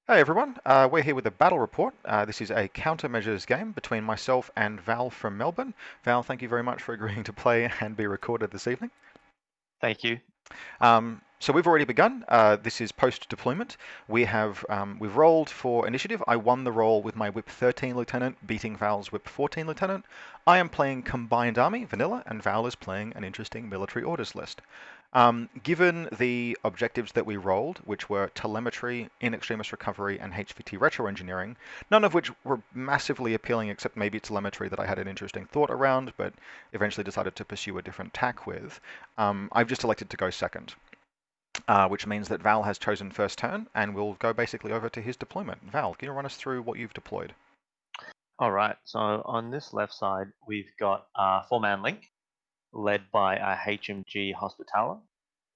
Hey everyone, we're here with a battle report. This is a countermeasures game between myself and Val from Melbourne. Val, thank you very much for agreeing to play and be recorded this evening. Thank you. So we've already begun. This is post-deployment. We've rolled for initiative. I won the roll with my Whip 13 Lieutenant, beating Val's Whip 14 Lieutenant. I am playing Combined Army, Vanilla, and Val is playing an interesting military orders list. Given the objectives that we rolled, which were telemetry, in extremis recovery, and HVT retroengineering, none of which were massively appealing except maybe telemetry that I had an interesting thought around, but eventually decided to pursue a different tack with, I've just elected to go second. Which means that Val has chosen first turn, and we'll go basically over to his deployment. Val, can you run us through what you've deployed? All right. So on this left side, we've got a four-man link led by a HMG Hospitaller.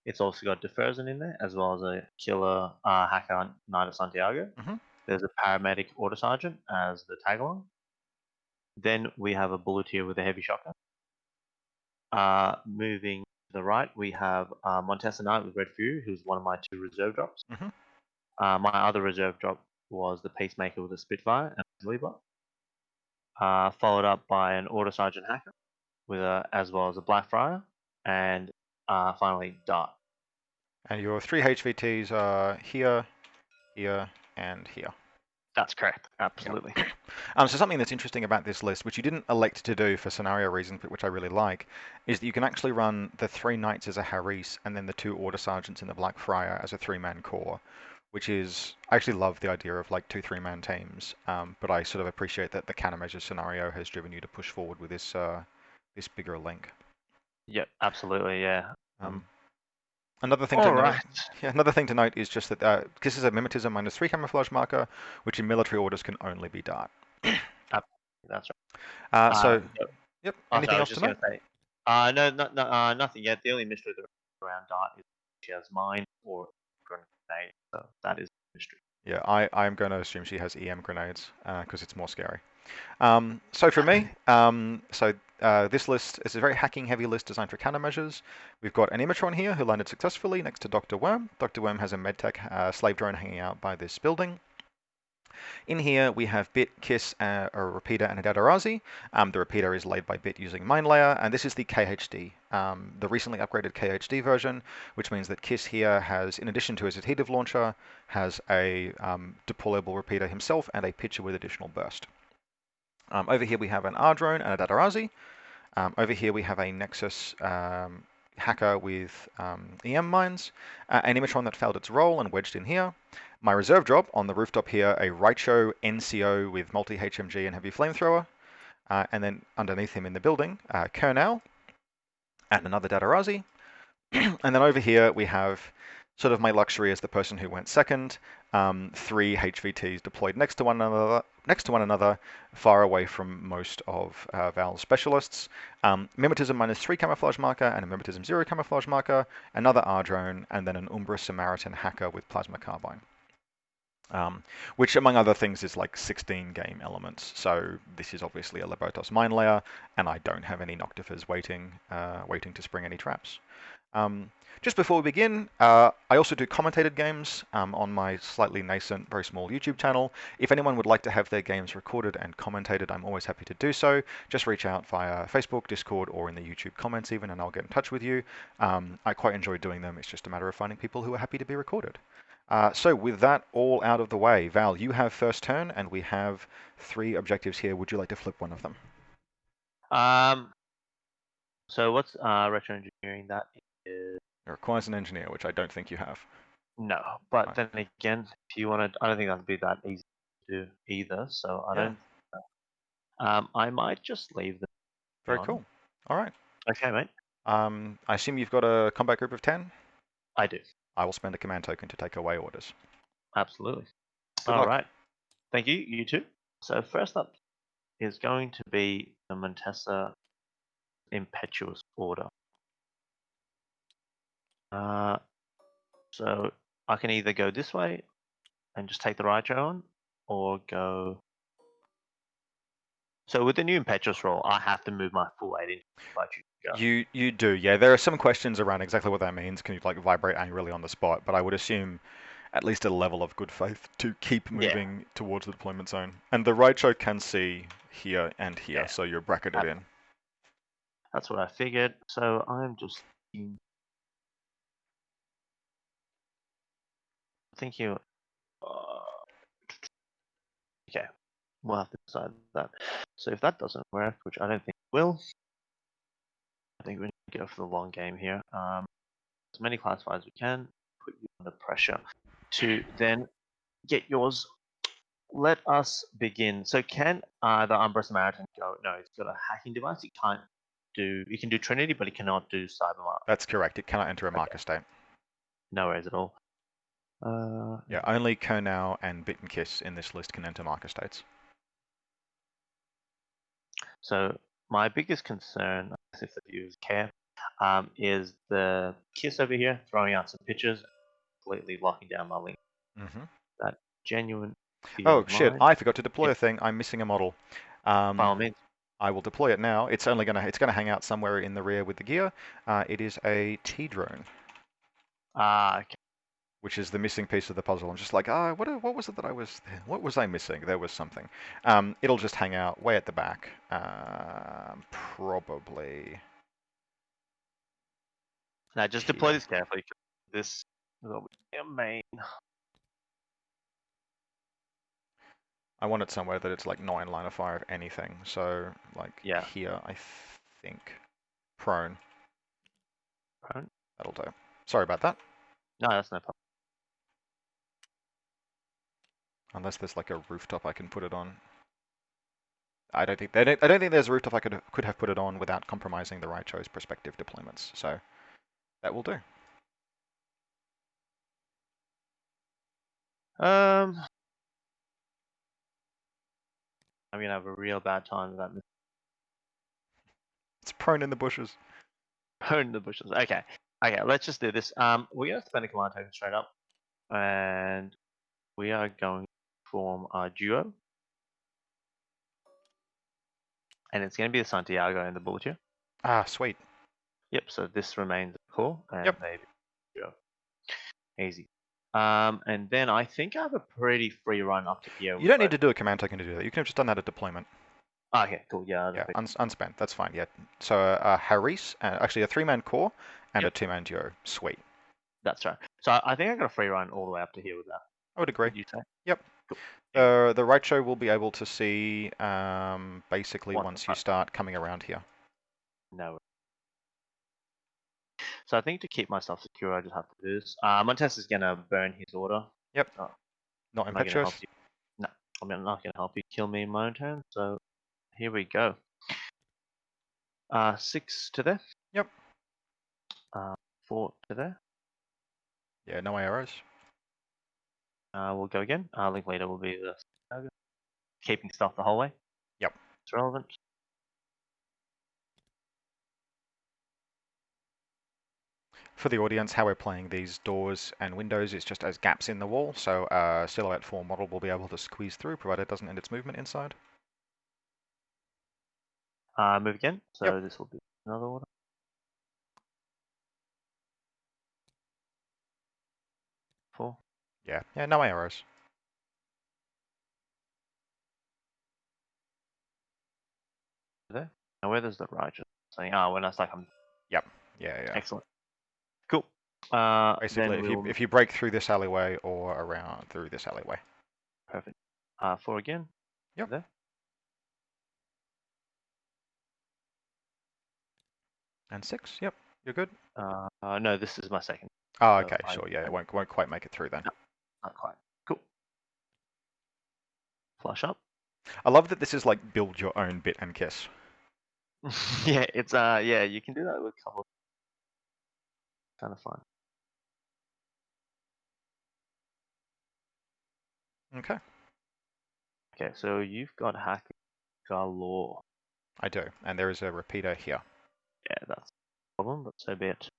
It's also got Deferzen in there, as well as a killer hacker Knight of Santiago. Mm-hmm. There's a paramedic Order Sergeant as the tag-along. Then we have a bulleteer with a heavy shotgun. Moving to the right, we have Montesa Knight with Red Fury, who's one of my two reserve drops. Mm-hmm. My other reserve drop was the Peacemaker with a Spitfire and a Lever. Followed up by an Order Sergeant Hacker, as well as a Blackfriar, and finally Dart. And your three HVTs are here, here, and here. That's correct, absolutely. Yep. So something that's interesting about this list, which you didn't elect to do for scenario reasons, but which I really like, is that you can actually run the three knights as a Haris and then the two Order Sergeants in the Blackfriar as a three-man core, which is, I actually love the idea of like 2 3-man teams, but I sort of appreciate that the countermeasures scenario has driven you to push forward with this bigger link. Yep, absolutely, yeah. Another thing to note, another thing to note is just that this is a mimetism -3 camouflage marker, which in military orders can only be Dart. That's right. So, yep. Also, Anything I else was just to going note? to say, no, nothing yet. The only mystery around Dart is she has mine or grenade, so that is a mystery. Yeah, I'm going to assume she has EM grenades because it's more scary. So for me, this list is a very hacking-heavy list designed for countermeasures. We've got an Imatron here who landed successfully next to Dr. Worm. Dr. Worm has a medtech slave drone hanging out by this building. In here, we have Bit, Kiss, a repeater, and a Dadarazi. The repeater is laid by Bit using Minelayer, and this is the KHD, the recently upgraded KHD version, which means that Kiss here has, in addition to his adhesive launcher, has a deployable repeater himself and a pitcher with additional burst. Over here we have an R drone and a Dadarazi. Over here we have a Nexus hacker with EM mines, an Imatron that failed its role and wedged in here. My reserve drop on the rooftop here, a Raicho NCO with multi-HMG and heavy flamethrower. And then underneath him in the building, Kernel and another Dadarazi. And then over here we have sort of my luxury as the person who went second. 3 HVTs deployed next to one another, far away from most of Val's specialists. Mimetism -3 camouflage marker and a Mimetism 0 camouflage marker, another R drone, and then an Umbra Samaritan hacker with plasma carbine. Which, among other things, is like 16 game elements. So this is obviously a Libertos mine layer, and I don't have any Noctifers waiting to spring any traps. Just before we begin, I also do commentated games on my slightly nascent, very small YouTube channel. If anyone would like to have their games recorded and commentated, I'm always happy to do so. Just reach out via Facebook, Discord, or in the YouTube comments even, and I'll get in touch with you. I quite enjoy doing them. It's just a matter of finding people who are happy to be recorded. So with that all out of the way, Val, you have first turn, and we have 3 objectives here. Would you like to flip one of them? So what's retro engineering? That is It requires an engineer, which I don't think you have. no, but then again, if you want to, I don't think that'd be that easy to do either. So I don't. I might just leave them. Very cool. All right. Okay, mate. I assume you've got a combat group of 10? I do. I will spend a command token to take away orders. Absolutely. Good All luck. right. Thank you. You too. So first up is going to be the Montesa Impetuous Order. So I can either go this way and just take the right on, or go. So with the new Impetuous roll, I have to move my full 8 inches if I choose to go. You do, yeah. There are some questions around exactly what that means. Can you like vibrate angrily on the spot? But I would assume, at least a level of good faith to keep Yeah, moving towards the deployment zone. And the Raicho can see here and here, yeah. so you're bracketed that- in. That's what I figured. So I'm just thinking. Okay, we'll have to decide that. So if that doesn't work, which I don't think it will, I think we need to go for the long game here. As many classifiers as we can, put you under pressure to then get yours. Let us begin. So can the Umbrella Samaritan go? No, it's got a hacking device. It can't do. You can do Trinity, but it cannot do Cybermark. That's correct. It cannot enter a Okay, marker state. no worries at all. Yeah, only Kernel and Bit and Kiss in this list can enter marker states. So my biggest concern, if the viewers care, is the Kiss over here throwing out some pitches, completely locking down my link. Mm-hmm. That genuine fear Oh of shit! mine. I forgot to deploy Yeah, a thing. I'm missing a model. by all means. I will deploy it now. It's gonna hang out somewhere in the rear with the gear. It is a T drone, Okay. which is the missing piece of the puzzle. I'm just like, what was it that what was I missing? There was something. It'll just hang out way at the back. Probably. Now just deploy Here. this carefully. This will be a main. I want it somewhere that it's like not in line of fire of anything. So like Yeah. here, I think. Prone. Prone? That'll do. Sorry about that. No, that's no problem. Unless there's like a rooftop I can put it on. I don't think there's a rooftop I could have put it on without compromising the Raicho's prospective deployments. So that will do. I'm gonna have a real bad time with that. It's prone in the bushes. Prone in the bushes. Okay. Okay, let's just do this. We're gonna spend a command token straight up, and we are going to form our duo, and it's gonna be the Santiago and the bullet here. Ah, sweet. Yep. So this remains the core, and Yep. maybe duo. Easy. And then I think I have a pretty free run up to here. You don't need to do a command token to do that. You can have just done that at deployment. Okay, cool. Yeah. Yeah, unspent. That's fine. Yeah. So Haris, actually a 3-man core and a Yep. 2-man duo. Sweet. That's right. So I think I got a free run all the way up to here with that. I would agree. Would you say? Yep. Cool. The Raicho will be able to see basically once you start coming around here. No. So I think to keep myself secure, I just have to do this. Montes is gonna burn his order. Yep. So Not I'm not gonna help impetuous. you. No, I'm not gonna help you kill me in my own turn. So here we go. 6 to there. Yep. 4 to there. Yeah, no arrows. We'll go again. Link leader will be the keeping stuff the whole way. Yep. It's relevant. For the audience, how we're playing these doors and windows is just as gaps in the wall, so silhouette 4 model will be able to squeeze through, provided it doesn't end its movement inside. Move again. So Yep. this will be another order. 4. Yeah, no arrows. There. Now where does the righteous saying? When I like I'm Yep. Yeah. excellent. Cool. Basically, if you break through this alleyway or around through this alleyway. Perfect. 4 again. Yep. There. And 6. Yep. You're good. No, this is my second. Oh, So okay. Sure. Yeah. It won't quite make it through then. No, not quite. Cool. Flush up. I love that this is like build your own bit and kiss. Yeah, it's yeah, you can do that with a couple. Kind of fun. Okay. Okay, so you've got hack galore. I do, and there is a repeater here. Yeah, that's a problem, but so be it.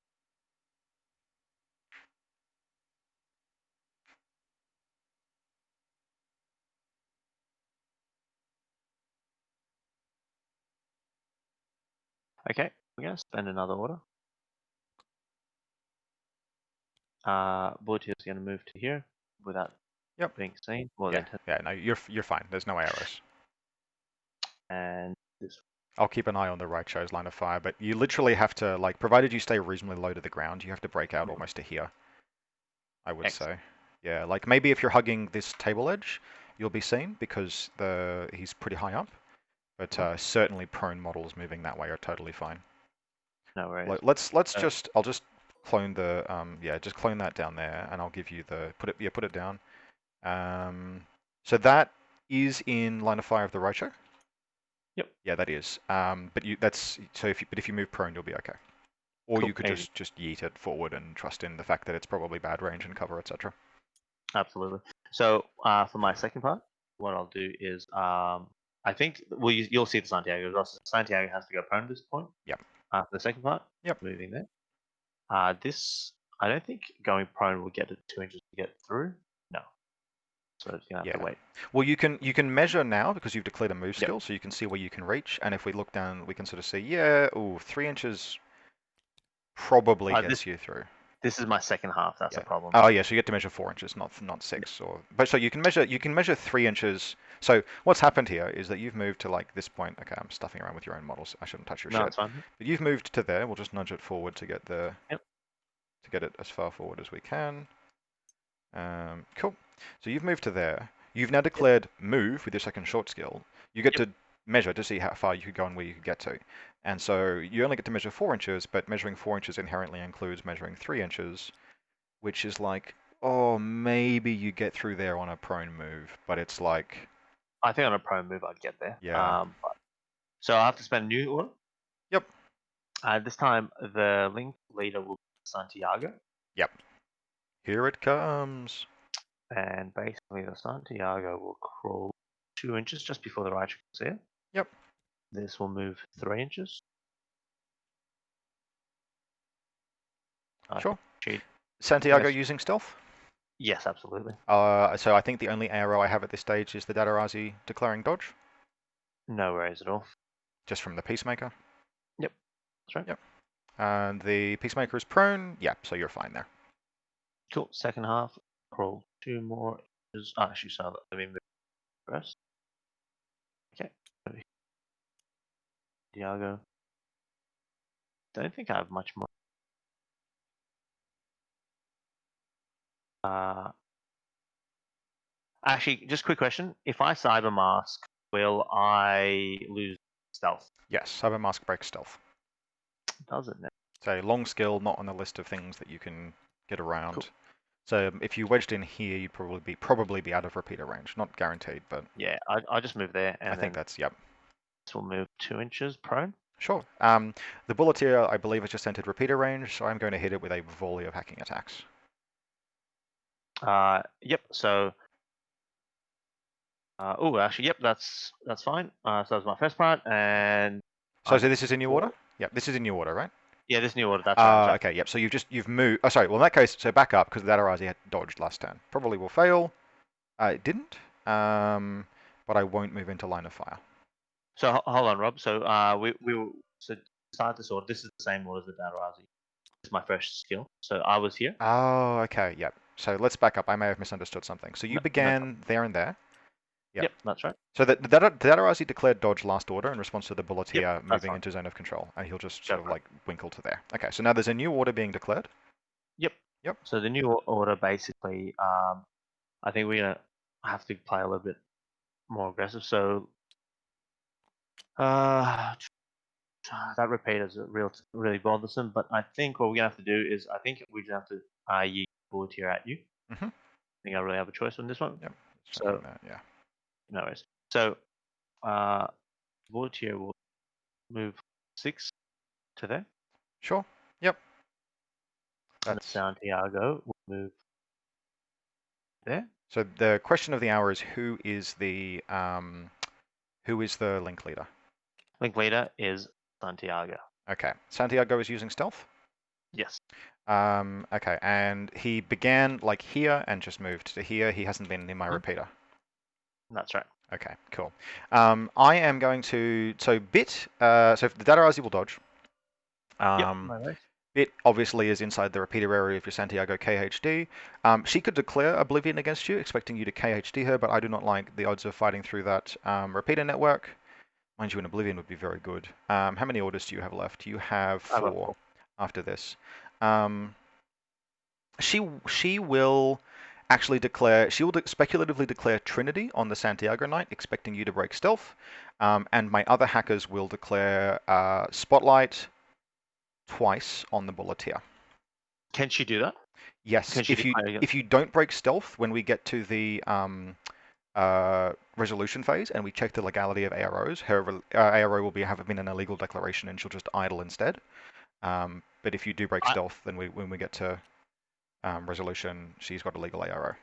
Okay, we're gonna spend another order. Bullet is gonna move to here. without Yep. being seen. More Yeah. than 10. Yeah. No, you're fine. There's no arrows. And this. I'll keep an eye on the right show's line of fire, but you literally have to, like, provided you stay reasonably low to the ground, you have to break out almost to here, I would Excellent. say. Yeah, like maybe if you're hugging this table edge, you'll be seen because he's pretty high up, but certainly prone models moving that way are totally fine. No worries. I'll just clone the just clone that down there, and I'll give you the put it down. So that is in line of fire of the right show. Yep. Yeah, that is. But if you move prone, you'll be okay. Or Cool. you could just yeet it forward and trust in the fact that it's probably bad range and cover, etc. Absolutely. So for my second part, what I'll do is I think you'll see the Santiago. Santiago has to go prone at this point. Yep. For the second part, Yep. moving there. This I don't think going prone will get to 2 inches to get through. No. So it's gonna have to wait. Well, you can measure now because you've declared a move skill, so you can see where you can reach. And if we look down, we can sort of see, 3 inches probably gets you through. This is my second half. That's a problem. Oh yeah, so you get to measure 4 inches, not 6. But so you can measure 3 inches. So what's happened here is that you've moved to like this point. Okay, I'm stuffing around with your own models. I shouldn't touch your shit. No, it's fine. But you've moved to there. We'll just nudge it forward to get Yep. to get it as far forward as we can. Cool. So you've moved to there. You've now declared move with your second short skill. You get to measure to see how far you could go and where you could get to. And so you only get to measure 4 inches, but measuring 4 inches inherently includes measuring 3 inches, which is like, oh, maybe you get through there on a prone move, but it's like... I think on a prone move I'd get there. Yeah. So I have to spend a new order? Yep. This time the link leader will be Santiago. Yep. Here it comes. And basically the Santiago will crawl 2 inches just before the right comes here. Yep. This will move 3 inches. Sure. Santiago using stealth? Yes, absolutely. So I think the only arrow I have at this stage is the Datarazi declaring dodge. No worries at all. Just from the Peacemaker? Yep. That's right. Yep. And the Peacemaker is prone? Yep, so you're fine there. Cool. Second half, crawl 2 more inches. Actually, so let me move first. Okay. Santiago. Don't think I have much more. Actually, just a quick question. If I cyber mask, will I lose stealth? Yes, cyber mask breaks stealth. Does it now? So long skill, not on the list of things that you can get around. Cool. So if you wedged in here, you'd probably be out of repeater range. Not guaranteed, but yeah, I just move there, and I think that's This will move 2 inches prone. Sure. The bulleteer, I believe, has just entered repeater range, so I'm going to hit it with a volley of hacking attacks. Yep. So. Actually, yep. That's fine. So that was my first part, and. So this is in new order? Yep. This is in new order, right? Yeah, this new order. That's right. Okay. Yep. So you've moved. Oh, sorry. Well, in that case, so back up because the Datarazi had dodged last turn. Probably will fail. It didn't. But I won't move into line of fire. So hold on, Rob. So we will start this order. This is the same order as the Datarazi. This is my first skill. So I was here. Oh, okay. Yep. So let's back up. I may have misunderstood something. So you began there and there. Yep, that's right. So the Datarazi declared dodge last order in response to the bulleteer moving into zone of control, and he'll just sort of like winkle to there. Okay, so now there's a new order being declared. Yep. So the new order basically, I think we're gonna have to play a little bit more aggressive. So that repeat is really bothersome. But I think what we're gonna have to do is I think we're gonna have to yeet bulleteer at you. Mm-hmm. I think I really have a choice on this one. Yep. So yeah. No worries. So, Voltier will move 6 to there. Sure. Yep. And Santiago will move there. So the question of the hour is who is the link leader? Link leader is Santiago. Okay. Santiago is using stealth? Yes. Okay, and he began like here and just moved to here. He hasn't been in my repeater. That's right. Okay, cool. I am going to so the Datarazi will dodge. Yep, bit obviously is inside the repeater area of your Santiago KHD. She could declare Oblivion against you, expecting you to KHD her, but I do not like the odds of fighting through that repeater network. Mind you, an Oblivion would be very good. How many orders do you have left? You have I've got 4 4. after this. She will actually declare, she will speculatively declare Trinity on the Santiago Knight, expecting you to break stealth. And my other hackers will declare Spotlight twice on the Bulleteer. Can she do that? Yes, Can she declare against? if you don't break stealth when we get to the resolution phase and we check the legality of AROs, her ARO will have been an illegal declaration and she'll just idle instead. But if you do break stealth, then when we get to resolution, she's got a legal ARO.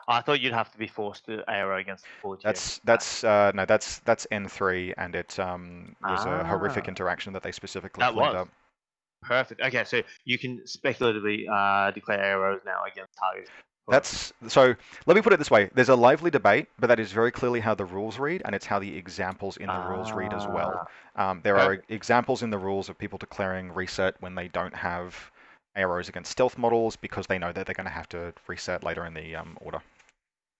I thought you'd have to be forced to ARO against the full That's no, that's N3, and it was a horrific interaction that they specifically cleaned up. Perfect. Okay, so you can speculatively declare AROs now against targets. That's so. Let me put it this way: there's a lively debate, but that is very clearly how the rules read, and it's how the examples in the rules read as well. There are examples in the rules of people declaring reset when they don't have AROs against stealth models because they know that they're going to have to reset later in the order.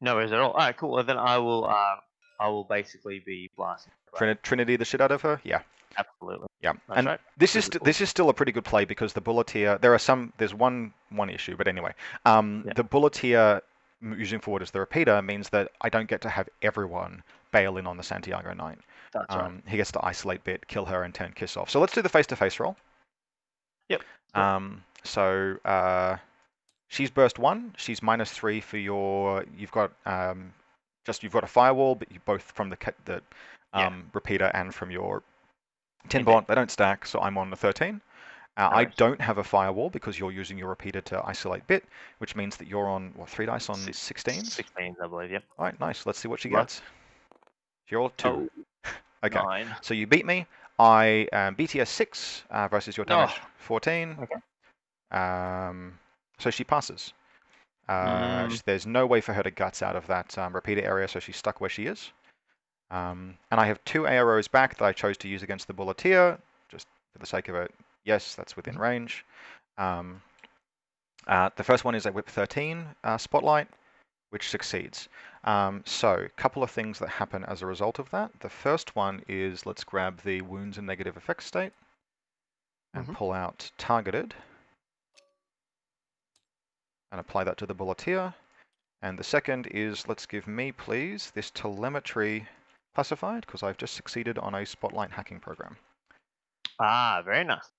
No worries at all. All right, cool. Well, then I will basically be blasting. Right? Trinity the shit out of her. Yeah. Absolutely. Yeah, that's and right. this is still a pretty good play because the Bulleteer. There's one issue, but anyway, the Bulleteer using forward as the repeater means that I don't get to have everyone bail in on the Santiago Knight. That's right. He gets to isolate bit, kill her, and turn Kiss off. So let's do the face-to-face roll. Yep. So she's burst 1. She's -3 for your. You've got a firewall, but you both from the repeater and from your 10 bot, they don't stack, so I'm on the 13. I don't have a firewall because you're using your repeater to isolate bit, which means that you're on, 3 dice on 16s? 16s, I believe, yep. All right, nice. Let's see what she gets. You're 2. Okay, 9. So you beat me. I am BTS 6 versus your damage 14. Okay. So she passes. There's no way for her to guts out of that repeater area, so she's stuck where she is. And I have 2 AROs back that I chose to use against the Bulleteer, just for the sake of it. Yes, that's within range. The first one is a Whip 13 Spotlight, which succeeds. So a couple of things that happen as a result of that. The first one is, let's grab the wounds and negative effects state and pull out targeted and apply that to the Bulleteer. And the second is, let's give me, please, this telemetry classified, because I've just succeeded on a Spotlight hacking program. Ah, very nice.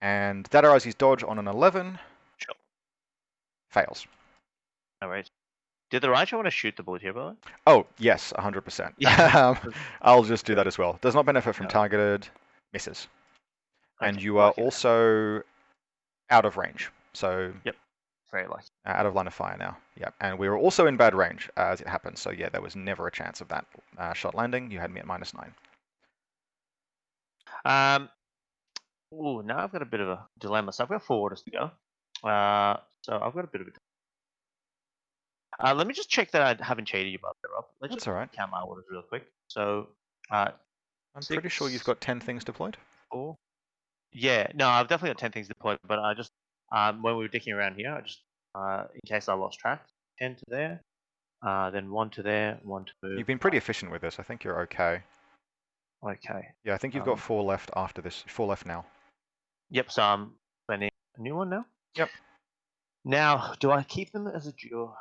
And that arises dodge on an 11. Sure. Fails. No worries. Did the Raichu want to shoot the Bulleteer, by the way? Oh, yes, 100%. Yeah. I'll just do that as well. Does not benefit from targeted, misses. Okay, and you are also out of range. So yep, very lucky. Out of line of fire now. Yep, and we were also in bad range as it happened. So yeah, there was never a chance of that shot landing. You had me at -9. Ooh, now I've got a bit of a dilemma. So I've got 4 orders to go. So I've got a bit of a. Let me just check that I haven't cheated you, by the way, Rob. That's all right. Count my orders real quick. So. I'm pretty sure you've got 10 things deployed. 4. Yeah, no, I've definitely got 10 things deployed, but I just when we were dicking around here, I just in case I lost track, 10 to there, then 1 to there, 1 to. You've been pretty efficient with this. I think you're okay. Okay. Yeah, I think you've got 4 left after this. 4 left now. Yep. So I'm planning a new one now. Yep. Now, do I keep them as a duo?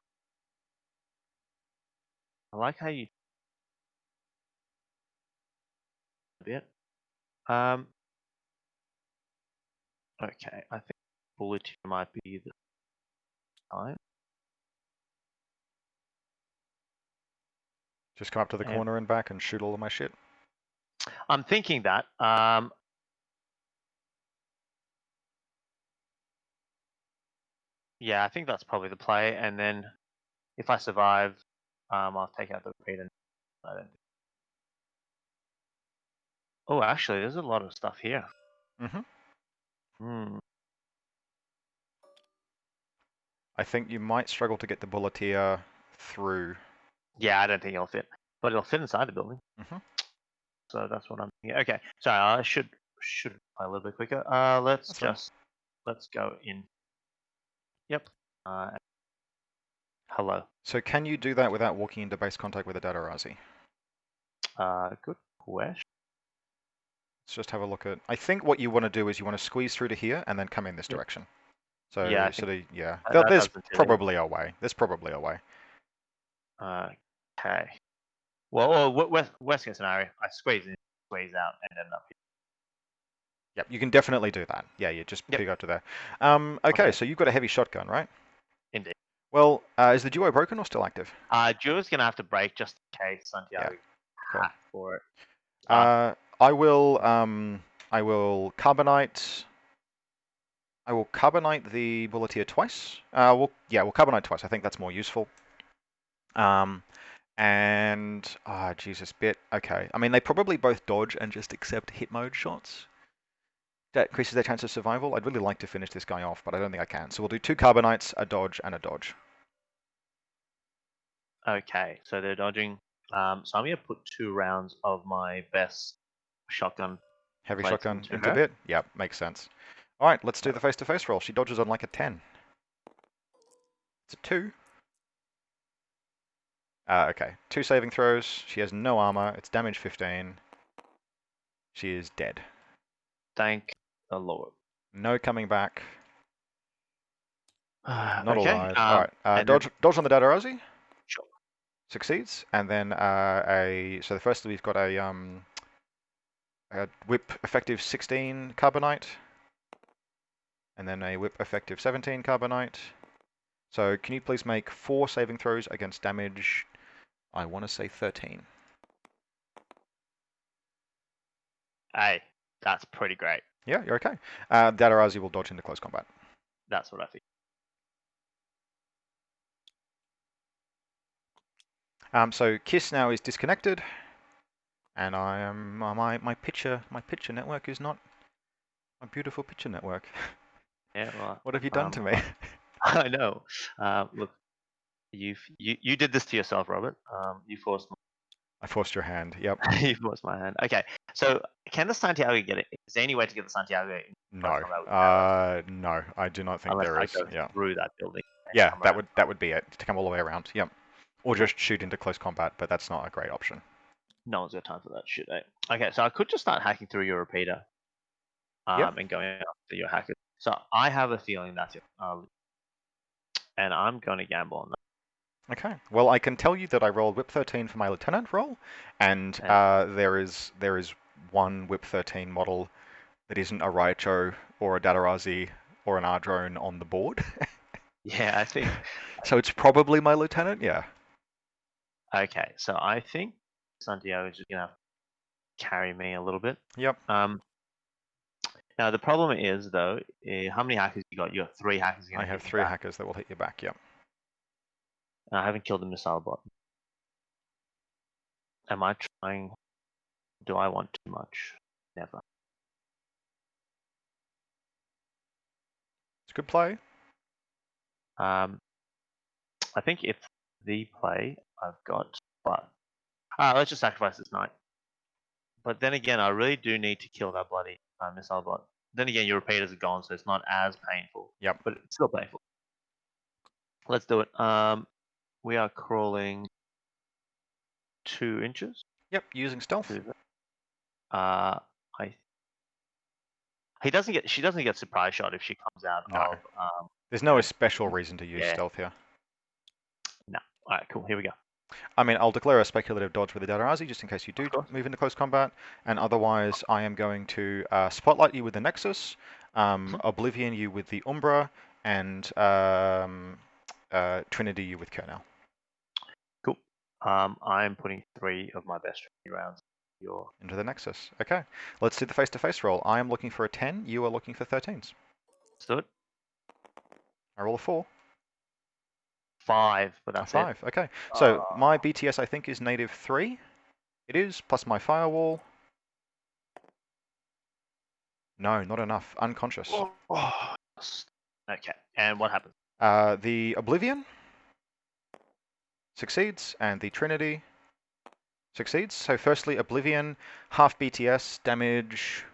I like how you. A bit. Okay, I think Bulleteer might be the time. Just come up to the corner and back and shoot all of my shit. I'm thinking that. Yeah, I think that's probably the play. And then if I survive, I'll take out the repeater. Oh, actually, there's a lot of stuff here. I think you might struggle to get the Bulleteer through. Yeah, I don't think it'll fit. But it'll fit inside the building. So that's what I'm thinking. Okay, so I should should play a little bit quicker. Let's That's fine. let's go in. Yep. Hello. So can you do that without walking into base contact with a Datarazi? Good question. Let's just have a look at. I think what you want to do is you want to squeeze through to here and then come in this Yep. direction. Yeah, So I think sort of yeah. that There's does the deal. probably a way. There's probably a way. Okay. Well, worst case scenario, I squeeze in, squeeze out, and end up Yep, you can definitely do that. Yeah, you just here. pick Yep. up to there. Okay, so you've got a heavy shotgun, right? Indeed. Well, is the duo broken or still active? Duo's gonna have to break just in case Santiago Yeah, cool. hack for it. I will carbonite. I will carbonite the bulleteer twice. We'll carbonite twice. I think that's more useful. And Jesus, bit. Okay. I mean, they probably both dodge and just accept hit mode shots. That increases their chance of survival. I'd really like to finish this guy off, but I don't think I can. So we'll do 2 carbonites, a dodge, and a dodge. Okay, so they're dodging. So I'm gonna put 2 rounds of my best shotgun. Heavy Plates shotgun into into her. bit. Yep, makes sense. All right, let's do the face-to-face roll. She dodges on like a 10. It's a 2. Okay, 2 saving throws. She has no armor. It's damage 15. She is dead. Thank the Lord. No coming back. Not Okay. alive. All right, dodge on the Datarazi. Sure. Succeeds, and then so firstly we've got a whip effective 16 carbonite, and then a whip effective 17 carbonite. So can you please make 4 saving throws against damage? I want to say 13. Hey, that's pretty great. Yeah, you're okay. Datarazi will dodge into close combat. That's what I think. So Kiss now is disconnected, and I am my picture network is not a beautiful picture network. Yeah. Well, What have you done to me? I know. Look, you did this to yourself, Robert. You forced. I forced your hand. Yep. You forced my hand. Okay. So can the Santiago get it? Is there any way to get the Santiago in close No. combat with that? No, I do not think Unless there I is. go Yeah. through that building. and Yeah, come that around? would be it, to come all the way around. Yep. Or just shoot into close combat, but that's not a great option. No one's got time for that shit. Okay, so I could just start hacking through your repeater. Yep. And going after your hackers. So I have a feeling that's it. And I'm going to gamble on that. Okay. Well, I can tell you that I rolled whip 13 for my lieutenant roll, and there is one whip 13 model that isn't a Raicho or a Datarazi or an R-drone on the board. Yeah, I think. So it's probably my lieutenant. Yeah. Okay, so I think Santiago is just going to carry me a little bit. Yep. Now the problem is though, how many hackers you got? You got 3 hackers. I have 3 hackers that will hit you back. Yep. I haven't killed the missile bot. Am I trying? Do I want too much? Never. It's a good play. I think it's the play I've got, but let's just sacrifice this knight. But then again, I really do need to kill that bloody missile bot. Then again, your repeaters are gone, so it's not as painful. Yep. But it's still painful. Let's do it. We are crawling 2 inches. Yep. Using stealth. She doesn't get surprise shot if she comes out No. of. There's no special reason to use stealth here. No. All right, cool. Here we go. I mean, I'll declare a speculative dodge with the Datarazi just in case you do move into close combat, and otherwise I am going to spotlight you with the Nexus, Oblivion you with the Umbra, and Trinity you with Kernel. Cool. I'm putting 3 of my best rounds into the Nexus. Okay, let's do the face-to-face roll. I am looking for a 10. You are looking for 13s. Let's do it. I roll a 4. 5, but that's 5. Okay, so my BTS I think is native 3. It is, plus my firewall. No, not enough. Unconscious. Okay, and what happens? The Oblivion succeeds, and the Trinity succeeds. So firstly, Oblivion, half BTS, damage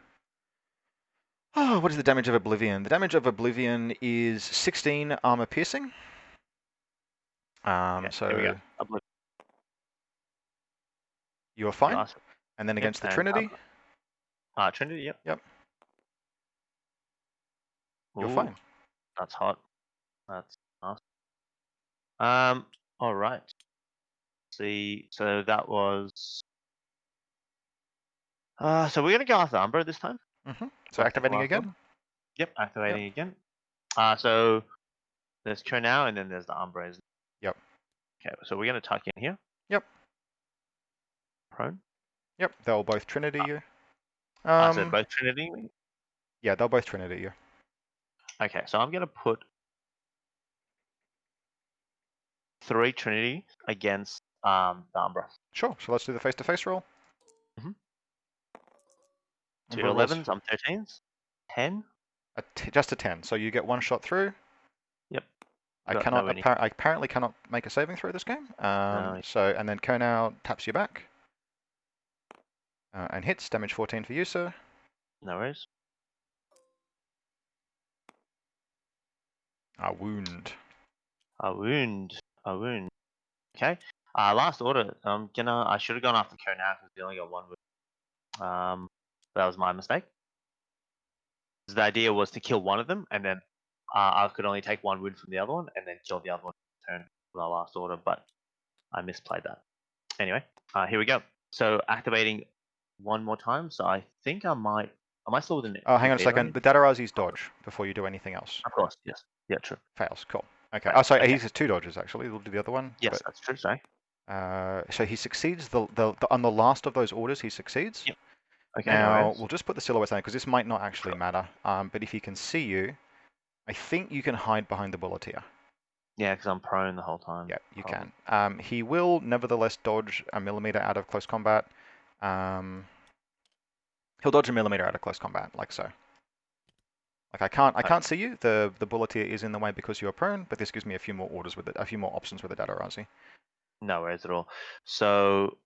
Oh, what is the damage of Oblivion? The damage of Oblivion is 16 armor piercing. Okay, here we go. So you're You fine. asked. And then Yep, against the and Trinity, Trinity. Yep. yep, you're Ooh, fine. that's hot. That's nice. All right. See, so that was. So we're gonna go after Umbra this time. So Like the activating last again. one. Yep, Yep, activating again. So there's Kurnow and then there's the Umbra. yep, Okay, so we're gonna tuck in here. yep, Prone. yep. They'll both Trinity you. So both Trinity. Yeah, they'll both Trinity you. Okay, so I'm gonna put 3 Trinity against the Umbra. Sure. So let's do the face-to-face roll. Mhm. 2 Umbra rolls 11s, I'm 13s. 10. just a 10. So you get one shot through. Yep. I Got cannot. no any. I apparently cannot make a saving throw this game. No, So and then Kurnow taps you back and hits. Damage 14 for you, sir. no worries. A wound. A wound. A wound. Okay. Last order. I should have gone after Kurnow because we only got 1 wound. That was my mistake. The idea was to kill one of them, and then I could only take 1 wound from the other one, and then kill the other one in turn with our last order. But I misplayed that. Anyway, here we go. So activating one more time. So I think I might. Am I still within Oh, hang on a evade second. range? The Datarazi's dodge before you do anything else. Of course. Yes. Yeah. True. Fails. Cool. Okay. Right, Oh, sorry. okay. He has 2 dodges actually. We'll do the other one. Yes, that's true. Sorry. So he succeeds on the last of those orders. He succeeds. Yep. Okay. No Now worries. we'll just put the silhouette down because this might not actually matter. But if he can see you, I think you can hide behind the bulleteer. Yeah, because I'm prone the whole time. Yeah, you Probably. can. He will nevertheless dodge a millimeter out of close combat. He'll dodge a millimeter out of close combat, like so. Like I can't see you. The bulleteer is in the way because you're prone, but this gives me a few more orders with it, a few more options with the Datarazi. No worries at all. So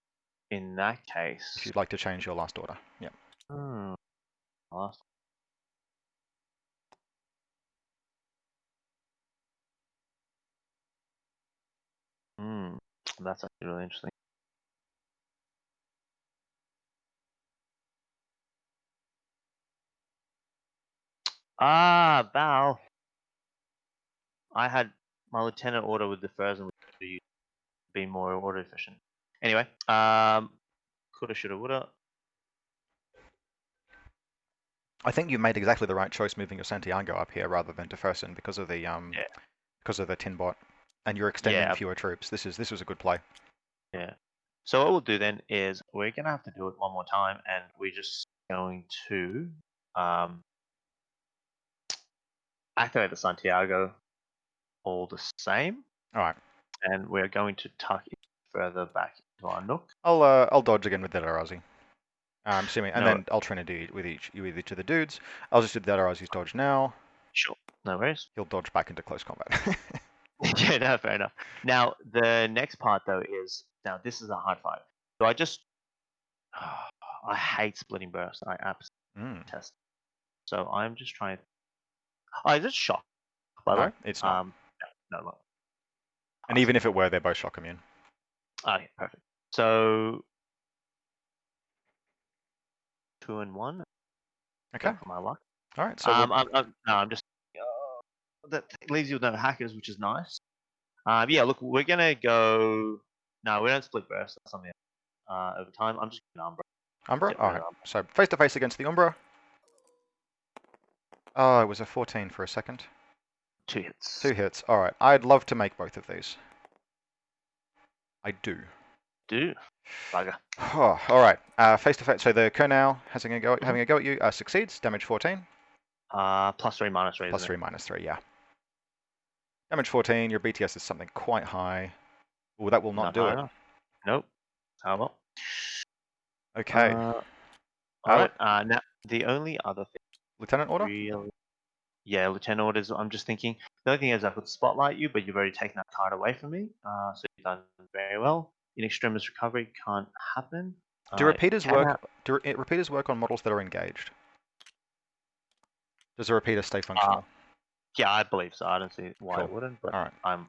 in that If case, you'd like to change your last order. Yeah. last. That's actually really interesting. Val. I had my lieutenant order with the furs and we be more order efficient. Anyway, coulda, shoulda, woulda. I think you made exactly the right choice moving your Santiago up here rather than to Fersen because of the tin bot, and you're extending Yeah, fewer troops. This was a good play. yeah. So what we'll do then is we're gonna have to do it one more time, and we're just going to activate the Santiago all the same, All right. and we're going to tuck it further back into our nook. I'll dodge again with the Datarazi. Assuming, and No, then I'll Trinity with each of the dudes. I'll just do the Datarazi's dodge now. sure, no worries. He'll dodge back into close combat. Yeah, no, fair enough. Now the next part though is now this is a hard fight. So I just I hate splitting bursts. I absolutely detest. So I'm just trying. Oh, is it shock? By the No, way, it's not. no. And even if it were, they're both shock immune. Okay, perfect. So 2 and 1. Okay. For my luck. All right. So I'm just. That leaves you with no hackers, which is nice. Yeah, look, we're gonna go. No, we don't split burst. That's something over time. I'm just gonna Umbra. Umbra. All right. So face to face against the Umbra. Oh, it was a 14 for a second. 2 hits. 2 hits. All right. I'd love to make both of these. I do. Bugger. Oh, all right. Face to face. So the Kurnow having a go at you succeeds. Damage 14. +3 -3. +3 -3. Yeah. Damage 14. Your BTS is something quite high. Oh, that will not do it. Nope. How well? Okay. All right. Now the only other thing. Lieutenant order. Yeah, lieutenant orders. I'm just thinking. The only thing is I could spotlight you, but you've already taken that card away from me. So you've done very well. In extremis recovery can't happen. Do repeaters work? Do repeaters work on models that are engaged? Does the repeater stay Uh, functional? yeah, I believe so. I don't see why Cool. it wouldn't, but All right. I'm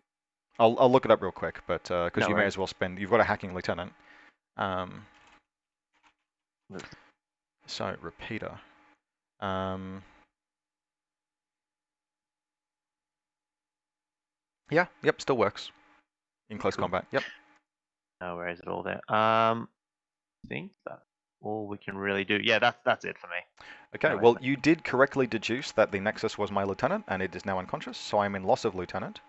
I'll look it up real quick, but because no you may worries. as well spend. You've got a hacking lieutenant. Um, so repeater. Um, yeah. Yep. Still works in close Cool. combat. Yep. No worries at all there. I think that's all we can really do. Yeah, that's it for me. Okay. No Well, explanation. you did correctly deduce that the Nexus was my lieutenant, and it is now unconscious, so I'm in loss of lieutenant.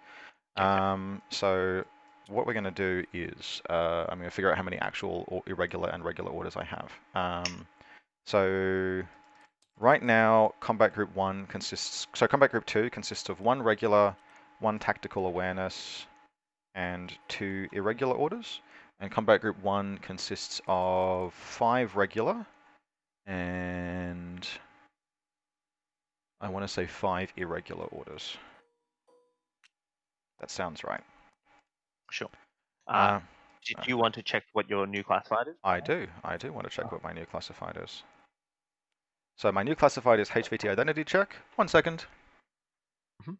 Okay. So what we're going to do is I'm going to figure out how many actual or irregular and regular orders I have. So right now, Combat Group 1 consists... So Combat Group 2 consists of 1 regular, 1 tactical awareness, and 2 irregular orders. And Combat Group 1 consists of 5 regular, and I want to say 5 irregular orders. That sounds right. Sure. Uh, Did you want to check what your new classified is? I do want to check what my new classified is. So my new classified is HVT identity check. 1 second. Mhm.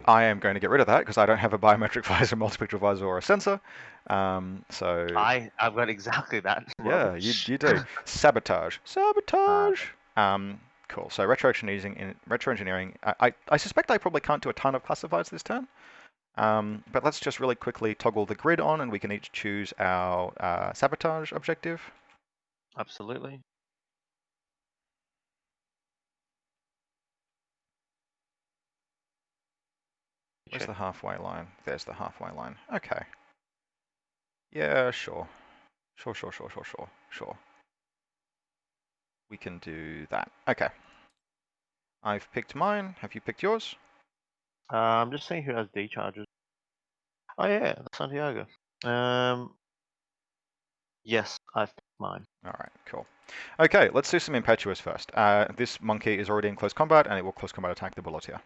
I am going to get rid of that because I don't have a biometric visor, multi-pixel visor, or a sensor. So I've got exactly that. yeah, Rubbish. you do. Sabotage. Sabotage. Okay. Cool. So retro engineering. I suspect I probably can't do a ton of classifieds this turn. But let's just really quickly toggle the grid on, and we can each choose our sabotage objective. Absolutely. Where's Check. the halfway line? There's the halfway line. Okay. Yeah, sure. Sure. We can do that. Okay. I've picked mine. Have you picked yours? I'm just seeing who has D charges. Oh yeah, Santiago. Yes, I've picked mine. All right, cool. Okay, let's do some impetuous first. This monkey is already in close combat, and it will close combat attack the bullet here.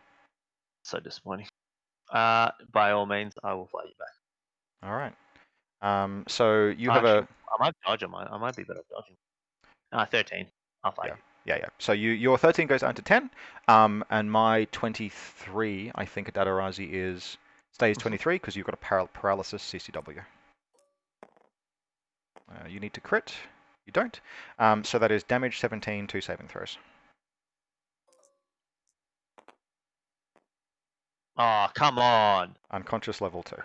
So disappointing. By all means, I will fight you back. All right. So you have Actually, a I might dodge. I might be better at dodging. 13. I'll fight yeah. you. Yeah. So your 13 goes down to 10, and my 23, I think, at Dadarazi stays 23 because you've got a paralysis CCW. You need to crit. You don't. So that is damage 17 to saving throws. Oh, come on. Unconscious level 2.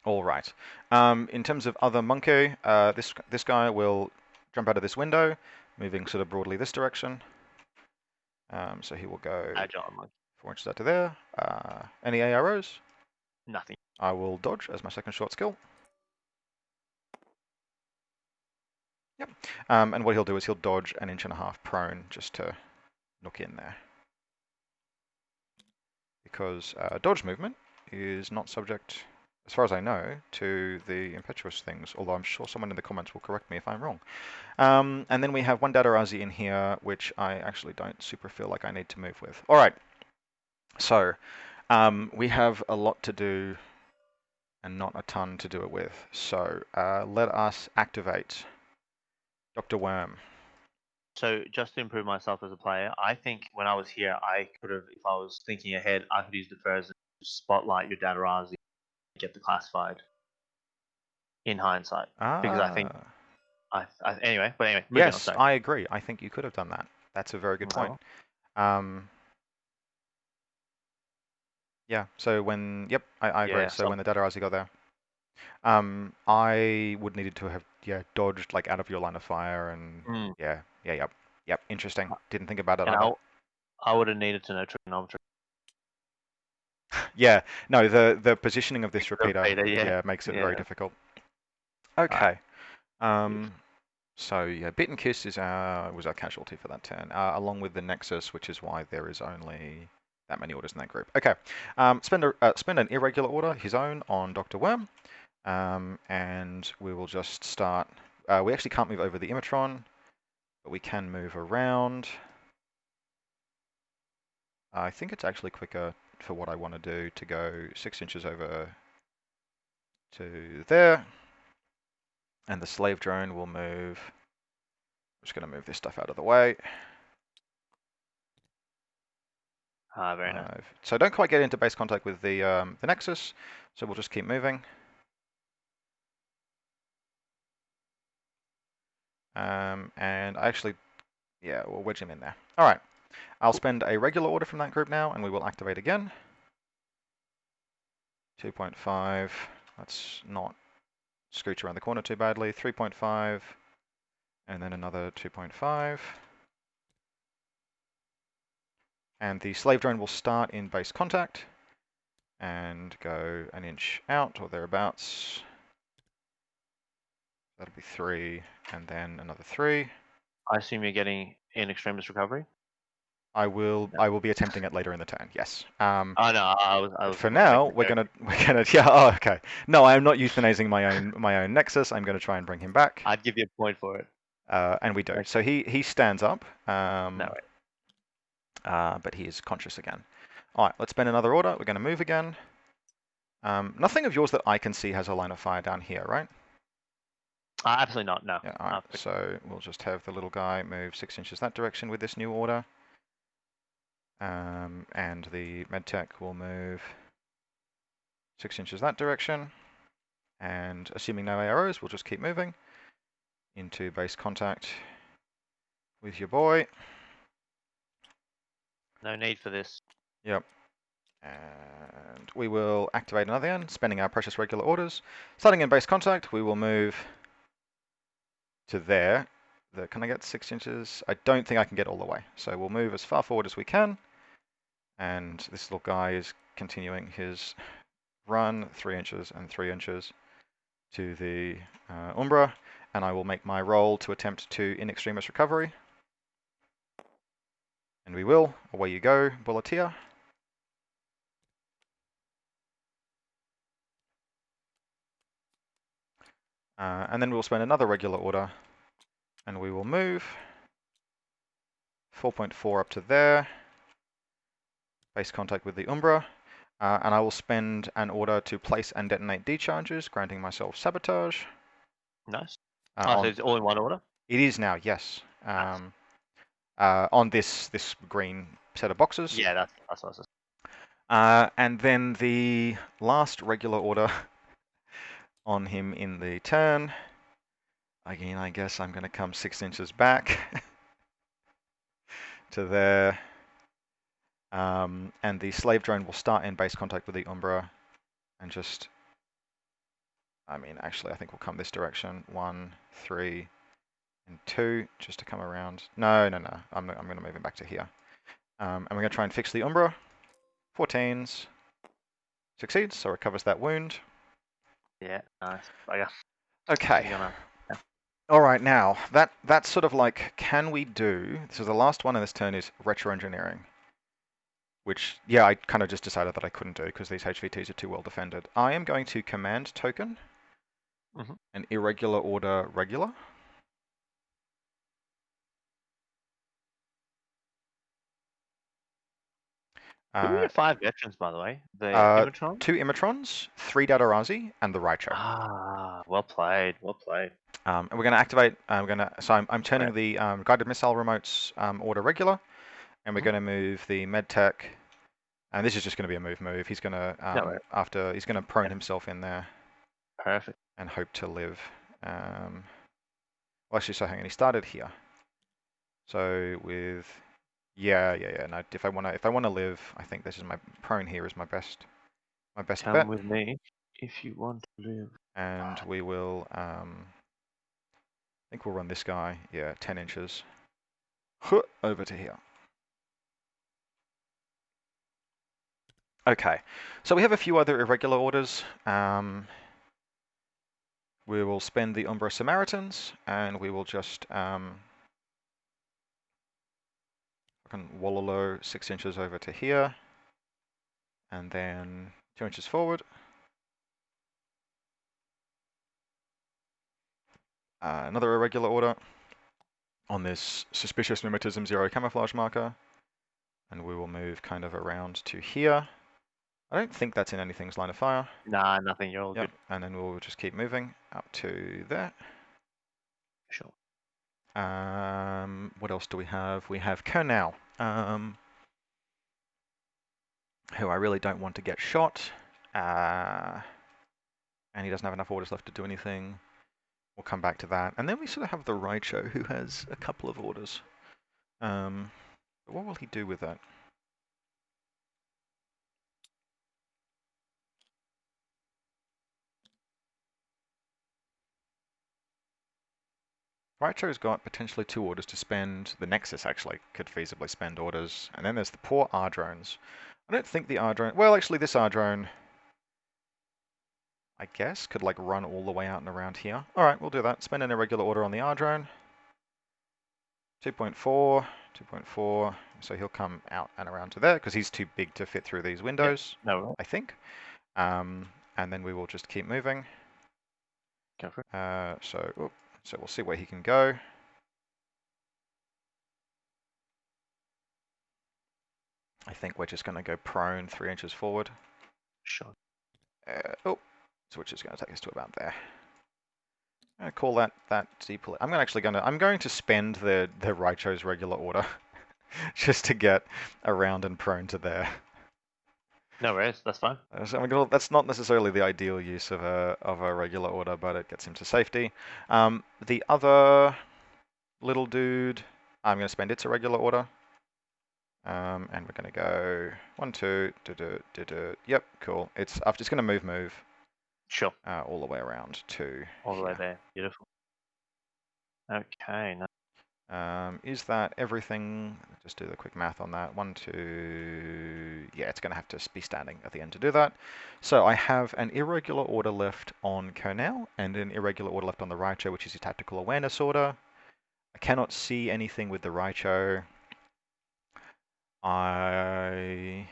All right. In terms of other monkey, this guy will jump out of this window, moving sort of broadly this direction. So he will go Agile monkey. 4 inches out to there. Any AROs? Nothing. I will dodge as my second short skill. Yep. And what he'll do is he'll dodge 1.5 inches prone just to knock in there. Because dodge movement is not subject, as far as I know, to the impetuous things, although I'm sure someone in the comments will correct me if I'm wrong. And then we have 1 Dadarazi in here, which I actually don't super feel like I need to move with. All right. So we have a lot to do and not a ton to do it with. So let us activate Dr. Worm. So just to improve myself as a player, I think when I was here, I could have, if I was thinking ahead, I could use the first spotlight your Dadarazi and get the classified in hindsight. Because I think anyway, moving on. Yes, Sorry. I agree. I think you could have done that. That's a very good point. Oh, Yeah, so I agree. yeah. So when the Dadarazi got there, I would needed to have dodged like out of your line of fire and Mm. yep. Interesting. Didn't think about it And either. I would have needed to know trigonometry. Yeah, no, the positioning of this repeater, Yeah. makes it Yeah. very difficult. Okay. Right. So yeah, Bit and Kiss was our casualty for that turn, along with the Nexus, which is why there is only that many orders in that group. Okay. Spend an irregular order, his own, on Dr. Worm. And we will just start. We actually can't move over the Imatron, but we can move around. I think it's actually quicker for what I want to do to go 6 inches over to there. And the slave drone will move. I'm just going to move this stuff out of the way. Very nice. So don't quite get into base contact with the Nexus, so we'll just keep moving. And actually, yeah, we'll wedge him in there. All right, I'll spend a regular order from that group now, and we will activate again. 2.5, let's not scooch around the corner too badly. 3.5, and then another 2.5. And the slave drone will start in base contact and go an inch out or thereabouts. That'll be 3, and then another 3. I assume you're getting in extremis recovery? I will be attempting it later in the turn. Yes. Oh no, I was For gonna now, make we're gonna yeah. Oh, okay. No, I'm not euthanizing my own Nexus. I'm gonna try and bring him back. I'd give you a point for it. And we do. So he stands up. No way. But he is conscious again. All right, let's spend another order. We're gonna move again. Nothing of yours that I can see has a line of fire down here, right? Absolutely not. No. Yeah. All right. So we'll just have the little guy move 6 inches that direction with this new order. And the medtech will move 6 inches that direction. And assuming no arrows, we'll just keep moving into base contact with your boy. No need for this. Yep. And we will activate another end, spending our precious regular orders. Starting in base contact, we will move to there. Can I get 6 inches? I don't think I can get all the way. So we'll move as far forward as we can. And this little guy is continuing his run 3 inches and 3 inches to the Umbra. And I will make my roll to attempt to in extremis recovery. And we will. Away you go, Bulleteer. And then we'll spend another regular order. And we will move 4.4 up to there. Base contact with the Umbra. And I will spend an order to place and detonate decharges, granting myself sabotage. Nice. So it's all in one order? It is now, yes. On this green set of boxes. Yeah, that's awesome. And then the last regular order on him in the turn. Again, I guess I'm going to come 6 inches back to there. And the slave drone will start in base contact with the Umbra and just, I mean, actually, I think we'll come this direction. 1, 3, and 2, just to come around. No. I'm going to move him back to here. And we're going to try and fix the Umbra. 14s. Succeeds, so recovers that wound. Yeah, nice. I guess. Okay. All right, now, that's sort of like, can we do, so the last one in this turn is retro engineering. Which, yeah, I kind of just decided that I couldn't do because these HVTs are too well defended. I am going to command token an irregular order regular. Did we get 5 veterans, by the way? The Imatron? 2 Imatrons, 3 Dadarazi, and the Raicho. Well played, well played. And we're going to activate, so I'm turning the guided missile remotes order regular, and we're going to move the medtech, and this is just going to be a move. He's going to, he's going to prone himself in there. Perfect. And hope to live. Well, actually, so hang on, he started here. So with, yeah. No, if I want to live, I think this is my prone here is my best bet. Come with me if you want to live. And we will, I think we'll run this guy, 10 inches over to here. Okay, so we have a few other irregular orders. We will spend the Umbra Samaritans, and we will just Wallalo 6 inches over to here, and then 2 inches forward. Another irregular order on this suspicious mimetism 0 camouflage marker, and we will move kind of around to here. I don't think that's in anything's line of fire. Nah, nothing, you're all good. And then we'll just keep moving. up to there. Sure. What else do we have? We have Kernel, who I really don't want to get shot. And he doesn't have enough orders left to do anything. We'll come back to that. And then we sort of have the Raicho, who has a couple of orders. What will he do with that? Raicho's got potentially 2 orders to spend. The Nexus actually could feasibly spend orders. And then there's the poor R drones. I don't think the R drone... Well, actually, this R drone, I guess, could like run all the way out and around here. All right, we'll do that. Spend an irregular order on the R drone. 2.4, 2.4. So he'll come out and around to there because he's too big to fit through these windows, No, I think. And then we will just keep moving. go for it. So we'll see where he can go. I think we're just going to go prone 3 inches forward. Sure. So which is going to take us to about there. I'm going to call that deep. I'm going to spend the Raicho's regular order just to get around and prone to there. No worries, that's fine. So that's not necessarily the ideal use of a regular order, but it gets him to safety. The other little dude, I'm going to spend its irregular order. And we're going to go 1, 2, yep, cool. I'm just going to move. Sure. All the way around to all the way there. Beautiful. Okay. Is that everything? Just do the quick math on that. 1, 2. Yeah, it's going to have to be standing at the end to do that. So I have an irregular order left on Kernel and an irregular order left on the Raicho, which is a tactical awareness order. I cannot see anything with the Raicho. I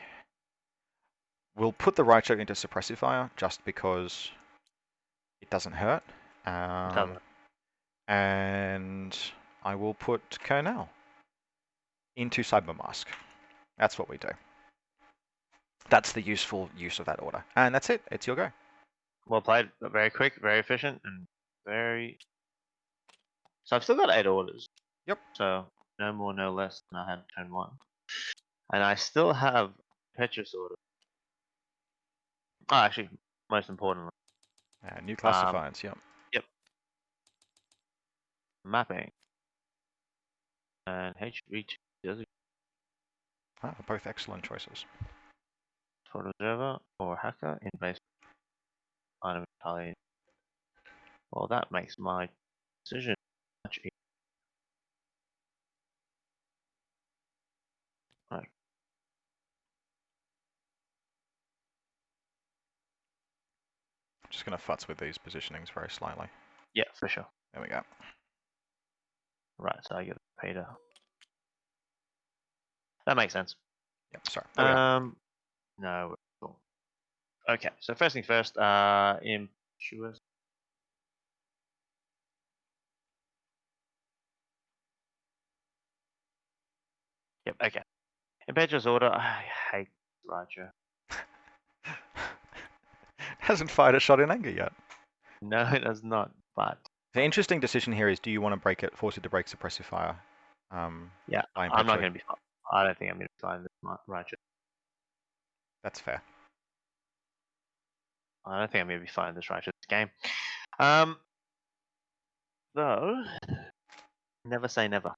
will put the Raicho into suppressive fire just because it doesn't hurt. It doesn't. And I will put Kernel into Cyber Mask. That's what we do. That's the useful use of that order. And that's it. It's your go. Well played. Very quick, very efficient, and very... So I've still got 8 orders. Yep. So no more, no less than I had turn 1. And I still have Petrus order. Oh, actually, most importantly. New classifiers, yep. Yep. Mapping. And HV2 both excellent choices. for observer or hacker in base item entirely. Well, that makes my decision much easier. Right. I'm just going to futz with these positionings very slightly. Yeah, for sure. There we go. Right, so I get Peter. That makes sense. Yep, sorry. No. Cool. Okay, so first thing first, Impetuous. Yep, okay. Impetuous order, I hate Roger. Hasn't fired a shot in anger yet. No, it does not, but... The interesting decision here is, do you want to force it to break suppressive fire? Yeah, I'm not going to be fine. I don't think I'm going to find this Roger. That's fair. I don't think I'm going to be fine in this righteous game. Though, never say never.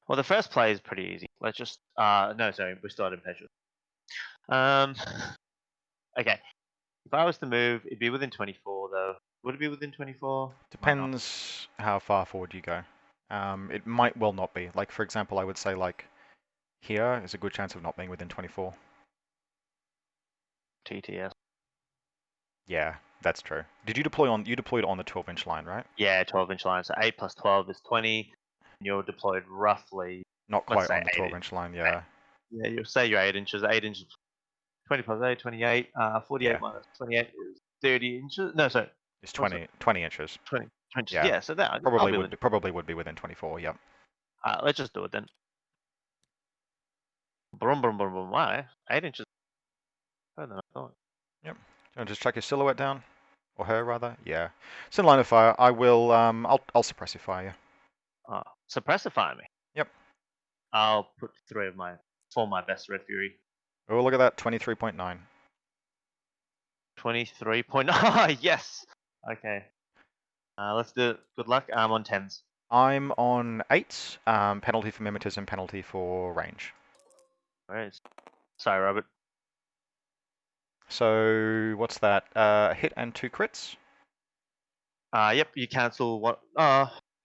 Well, the first play is pretty easy. Let's just, no, sorry, we started Impetuous. Okay. If I was to move, it'd be within 24, though. Would it be within 24? Depends how far forward you go. It might well not be. Like, for example, I would say, like, here is a good chance of not being within 24. TTS. Yeah, that's true. Did you deploy on, you deployed on the 12-inch line, right? Yeah, 12-inch line. So 8 plus 12 is 20. And you're deployed roughly... Not quite on the 12-inch line, yeah. Yeah, you'll say you're 8 inches. 8 inches 20 plus 8, 28. 48 Yeah, minus 28 is 30 inches. No, sorry. it's What's it? 20 inches. 20 inches. Yeah, Yeah, so that I'll probably be would within. probably would be within 24. Yep. Let's just do it then. Brum, brum, brum, brum. Wow, 8 inches further than I thought. Yep. Do you want to just track your silhouette down, or her rather? Yeah. It's in line of fire. I will. I'll suppressify you. Suppressify me. Yep. I'll put 3 of my best Red Fury. Oh, look at that. 23.9. 23.9. Yes. Okay. Let's do it. Good luck. I'm on 10s. I'm on 8. Penalty for mimetism, penalty for range. Where is? Sorry, Robert. So what's that? Hit and 2 crits. Yep. You cancel what?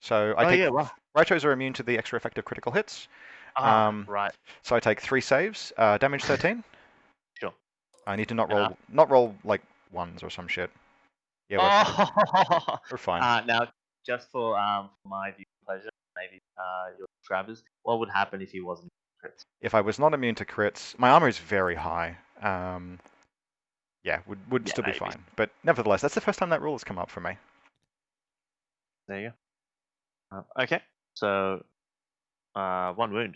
So I take. yeah. Wow. Raichos are immune to the extra effective critical hits. Right. So I take 3 saves. Damage 13. Sure. I need to not roll like 1s or some shit. Yeah, we're fine. Now, just for my view pleasure, maybe your subscribers, what would happen if he wasn't crits? If I was not immune to crits, my armor is very high. Yeah, would Yeah, still be maybe. fine. But nevertheless, that's the first time that rule has come up for me. There you go. Okay, so 1 wound.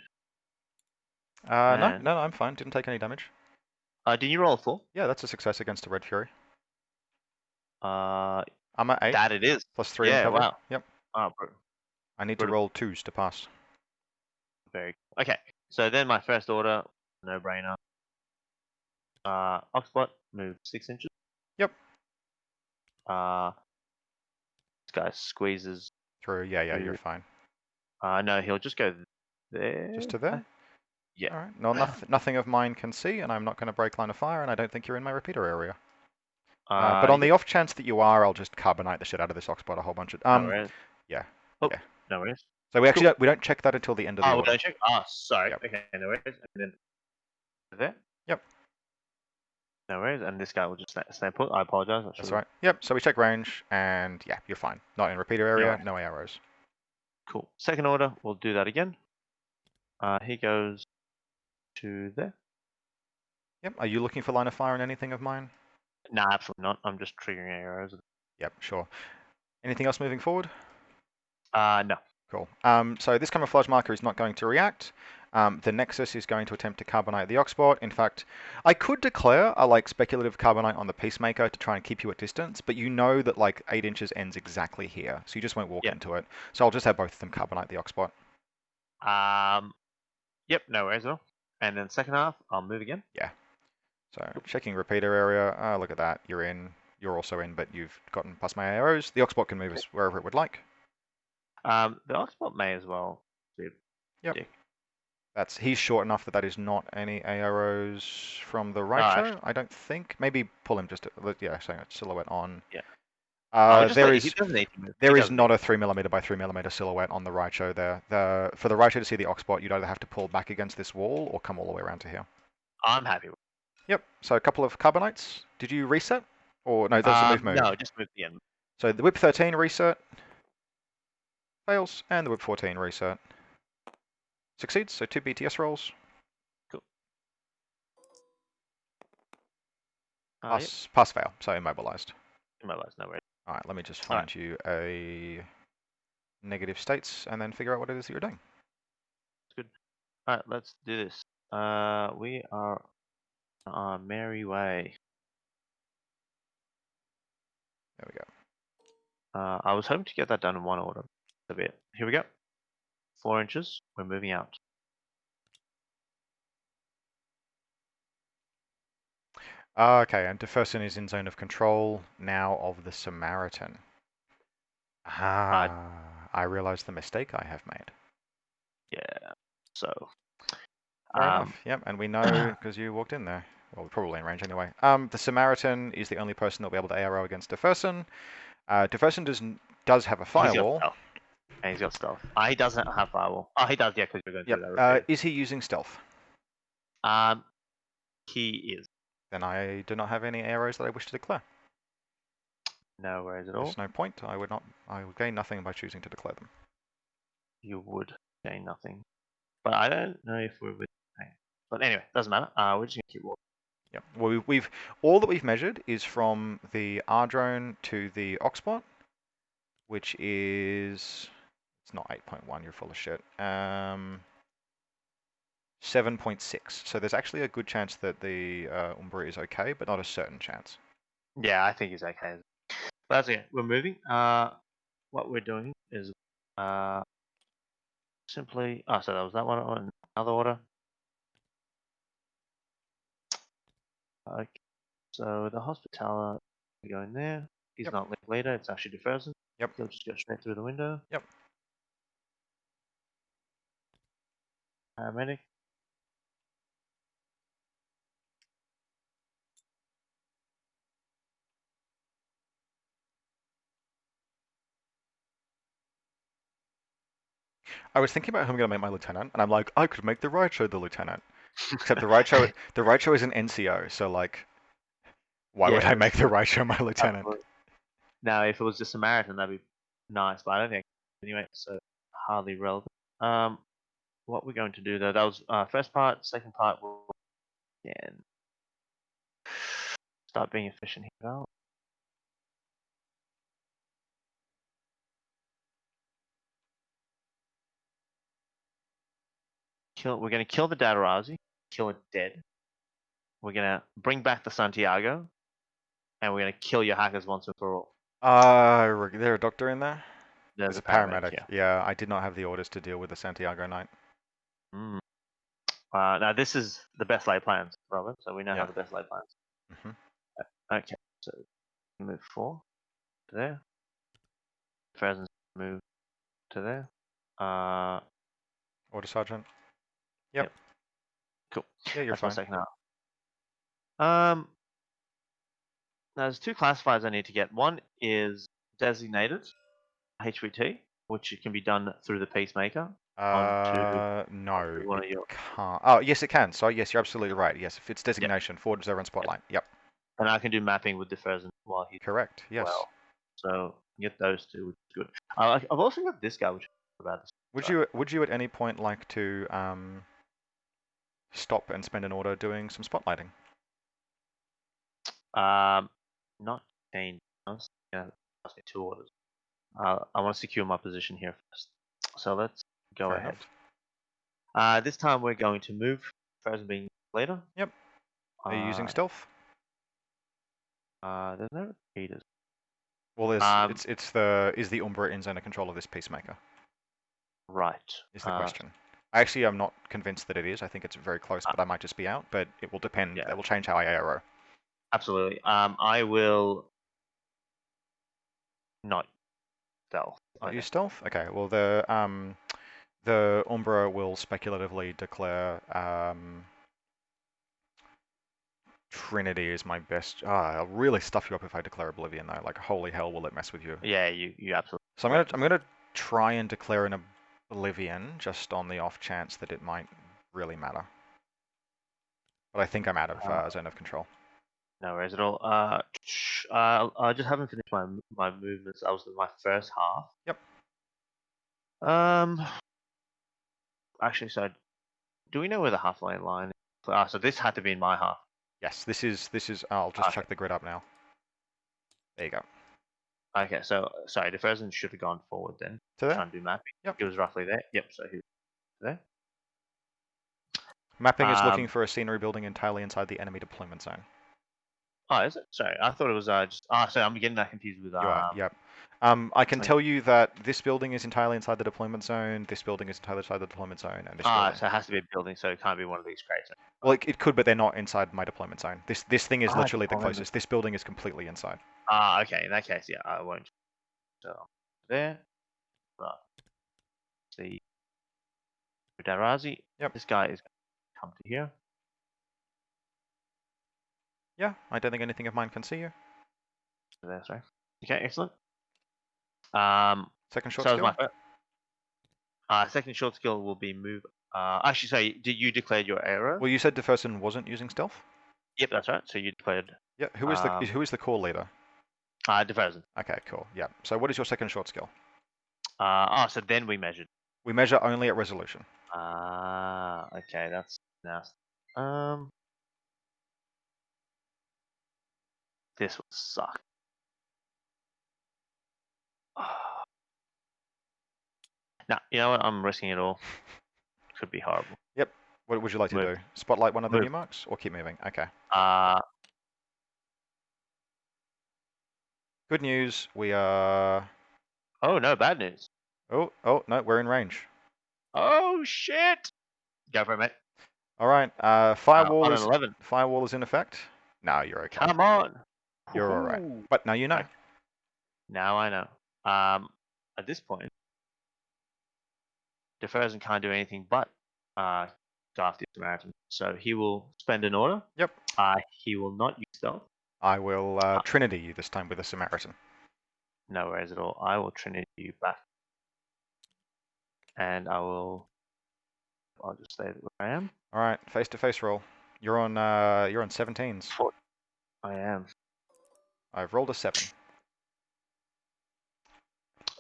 No, I'm fine. Didn't take any damage. Did you roll a 4? Yeah, that's a success against a Red Fury. Uh, I'm at 8. that it is. Plus 3 Yeah, uncovered. wow. Yep. Oh, bro. I need to roll 2s to pass. Very okay. So then my first order, no brainer. Oxbot move 6 inches. Yep. This guy squeezes Through. Yeah, you're fine. no, he'll just go there. Just to there? Yeah. All right. No, nothing of mine can see, and I'm not going to break line of fire, and I don't think you're in my repeater area. But on the off chance that you are, I'll just carbonite the shit out of this Oxbot a whole bunch of. No worries. Yeah. Oh, yeah. no worries. So we actually we don't check that until the end of the order. We don't check. Sorry. Yep. Okay, no worries. And then there. Yep. No worries. And this guy will just stay put. I apologize. That's right. Yep. So we check range, and yeah, you're fine. Not in repeater area. No arrows. Cool. Second order, we'll do that again. He goes to there. Yep. Are you looking for line of fire on anything of mine? Nah, absolutely not. I'm just triggering arrows. Yep. Sure. Anything else moving forward? No. Cool. So this camouflage marker is not going to react. The Nexus is going to attempt to carbonite the Oxbot. In fact, I could declare a speculative carbonite on the Peacemaker to try and keep you at distance, but you know that 8 inches ends exactly here, so you just won't walk into it. So I'll just have both of them carbonite the Oxbot. Yep, no worries at all. And then second half, I'll move again. Yeah. So checking repeater area. Look at that. You're in. You're also in, but you've gotten past my arrows. The Oxbot can move us wherever it would like. The Oxbot may as well. Yep. He's short enough that is not any arrows from the Raicho, I don't think. Maybe pull him just saying silhouette on. Yeah. There is not a 3mm by 3mm silhouette on the Raicho there. For the Raicho to see the Oxbot, you'd either have to pull back against this wall or come all the way around to here. I'm happy with it. Yep. So a couple of carbonites. Did you reset? Or no, that's the move. No, just move the end. So the Whip 13 reset. Fails. And the Whip 14 reset. Succeeds, so 2 BTS rolls. Cool. Pass, fail, so immobilized. Immobilized, no worries. Alright, let me just find you a negative states and then figure out what it is that you're doing. Good. Alright, let's do this. We are on our merry way. There we go. I was hoping to get that done in one order. A bit. Here we go. 4 inches. We're moving out. Okay, and Deferson is in zone of control now of the Samaritan. I realized the mistake I have made. Yeah, so. Fair enough. Yep, and we know because you walked in there. Well, probably in range anyway. The Samaritan is the only person that'll be able to ARO against Deferson. Deferson does have a firewall. And he's got stealth. He doesn't have firewall. He does, yeah, because you're going to do that. Is he using stealth? He is. Then I do not have any arrows that I wish to declare. No worries at all. There's no point. I would gain nothing by choosing to declare them. You would gain nothing. But I don't know if we're with. But anyway, doesn't matter. We're just going to keep walking. Yep. Well, we've all that we've measured is from the R drone to the Oxbot, which is it's not 8.1. You're full of shit. 7.6. So there's actually a good chance that the Umbra is okay, but not a certain chance. Yeah, I think he's okay. But that's okay. We're moving. What we're doing is simply. Oh, so that was that one on another order. Okay. So the hospitaler, we go in there. He's Yep. not link leader. It's actually Deferson. Yep. He'll just go straight through the window. Yep. Paramedic. I was thinking about who I'm going to make my lieutenant, and I'm like, I could make the Raicho the lieutenant. Except the Raicho is an NCO, so like, why would Yeah, I that's make the true. Raicho my lieutenant? Absolutely. Now, if it was just Samaritan, that'd be nice, but I don't think anyway. So hardly relevant. What we're going to do though, that was first part. Second part, we'll again start being efficient here. Now. We're going to kill the Dadarazi, kill it dead. We're going to bring back the Santiago, and we're going to kill your hackers once and for all. Is there a doctor in there? There's There's a a paramedic paramedic. here. Yeah, I did not have the orders to deal with the Santiago Knight. Mm. Now this is the best laid plans, Robert. So we know how Yeah. the best laid plans. hmm Okay, so move 4 to there. Frozen's move to there. Order sergeant. Yep. Yep. Cool. Yeah, you're That's my fine. second half. Now there's two classifiers I need to get. One is designated HVT, which can be done through the Peacemaker No, onto one it of your, can't. Oh, yes, it can. So yes, you're absolutely right. Yes, if it's yeah, designation, forward observer and yeah. spotlight. Yep. And I can do mapping with the Frozen while he's Correct. Yes. well. So get those two, which is good. I've also got this guy, which is about this guy. Would you at any point like to stop and spend an order doing some spotlighting? Not keen. Yeah, ask me 2 orders. I want to secure my position here first. So let's go Fair ahead. enough. This time we're going to move. Frozen being later. Yep. Are you using stealth? There's no repeaters. Well, Um, is the Umbra in zone of control of this peacemaker? right. Is the question. Actually, I'm not convinced that it is. I think it's very close, but I might just be out. But it will depend. Yeah. That will change how I arrow. Absolutely. I will not stealth. Not use stealth. Okay. Well, the Umbra will speculatively declare Trinity is my best. I'll really stuff you up if I declare Oblivion though. Like holy hell, will it mess with you? Yeah, you absolutely. So I'm gonna try and declare an Oblivion just on the off chance that it might really matter. But I think I'm out of zone of control. No worries at all. I just haven't finished my movements. That was my first half. Yep. Actually, so do we know where the halfway line is? So this had to be in my half. Yes, this is. I'll just chuck the grid up now. There you go. Okay, so sorry, the Frozen should have gone forward then. To there? Trying to do mapping. Yep. It was roughly there. Yep, so he was there. Mapping is looking for a scenery building entirely inside the enemy deployment zone. Oh, is it? Sorry, I thought it was just. So I'm getting that confused with. You are, yep. I can tell you that this building is entirely inside the deployment zone, this building is entirely inside the deployment zone, and this building. So it has to be a building, so it can't be one of these crates. Well, it could, but they're not inside my deployment zone. This thing is literally the closest. This building is completely inside. Okay. In that case, yeah, I won't. So there. Right. See. Darazi. Yep. This guy is come to here. Yeah, I don't think anything of mine can see you. There, sorry. Okay, excellent. Second short skill. Second short skill will be move. Actually, sorry, did you declare your arrow? Well, you said Deferson wasn't using stealth. Yep, that's right. So you declared. Yeah. Who is the core leader? Deferson. Okay, cool. Yeah. So what is your second short skill? So then we measured. We measure only at resolution. Okay, that's nasty. This will suck. Nah, you know what? I'm risking it all. Could be horrible. Yep. What would you like to Move. do? Spotlight one of the Move. new marks or keep moving? Okay. Uh, Good news. We are. oh, no, bad news. Oh, no, we're in range. Oh, shit! Go for it, mate. All right. On an 11. Firewall is in effect. No, you're okay. Come on. You're all right. Woohoo. But now you know. Okay. Now I know. At this point, Deferzen can't do anything but go after the Samaritan. So he will spend an order. Yep. He will not use stealth. I will Trinity you this time with a Samaritan. No worries at all. I will Trinity you back. And I'll just stay where I am. All right, face-to-face roll. You're on 17s. I am. I've rolled a 7.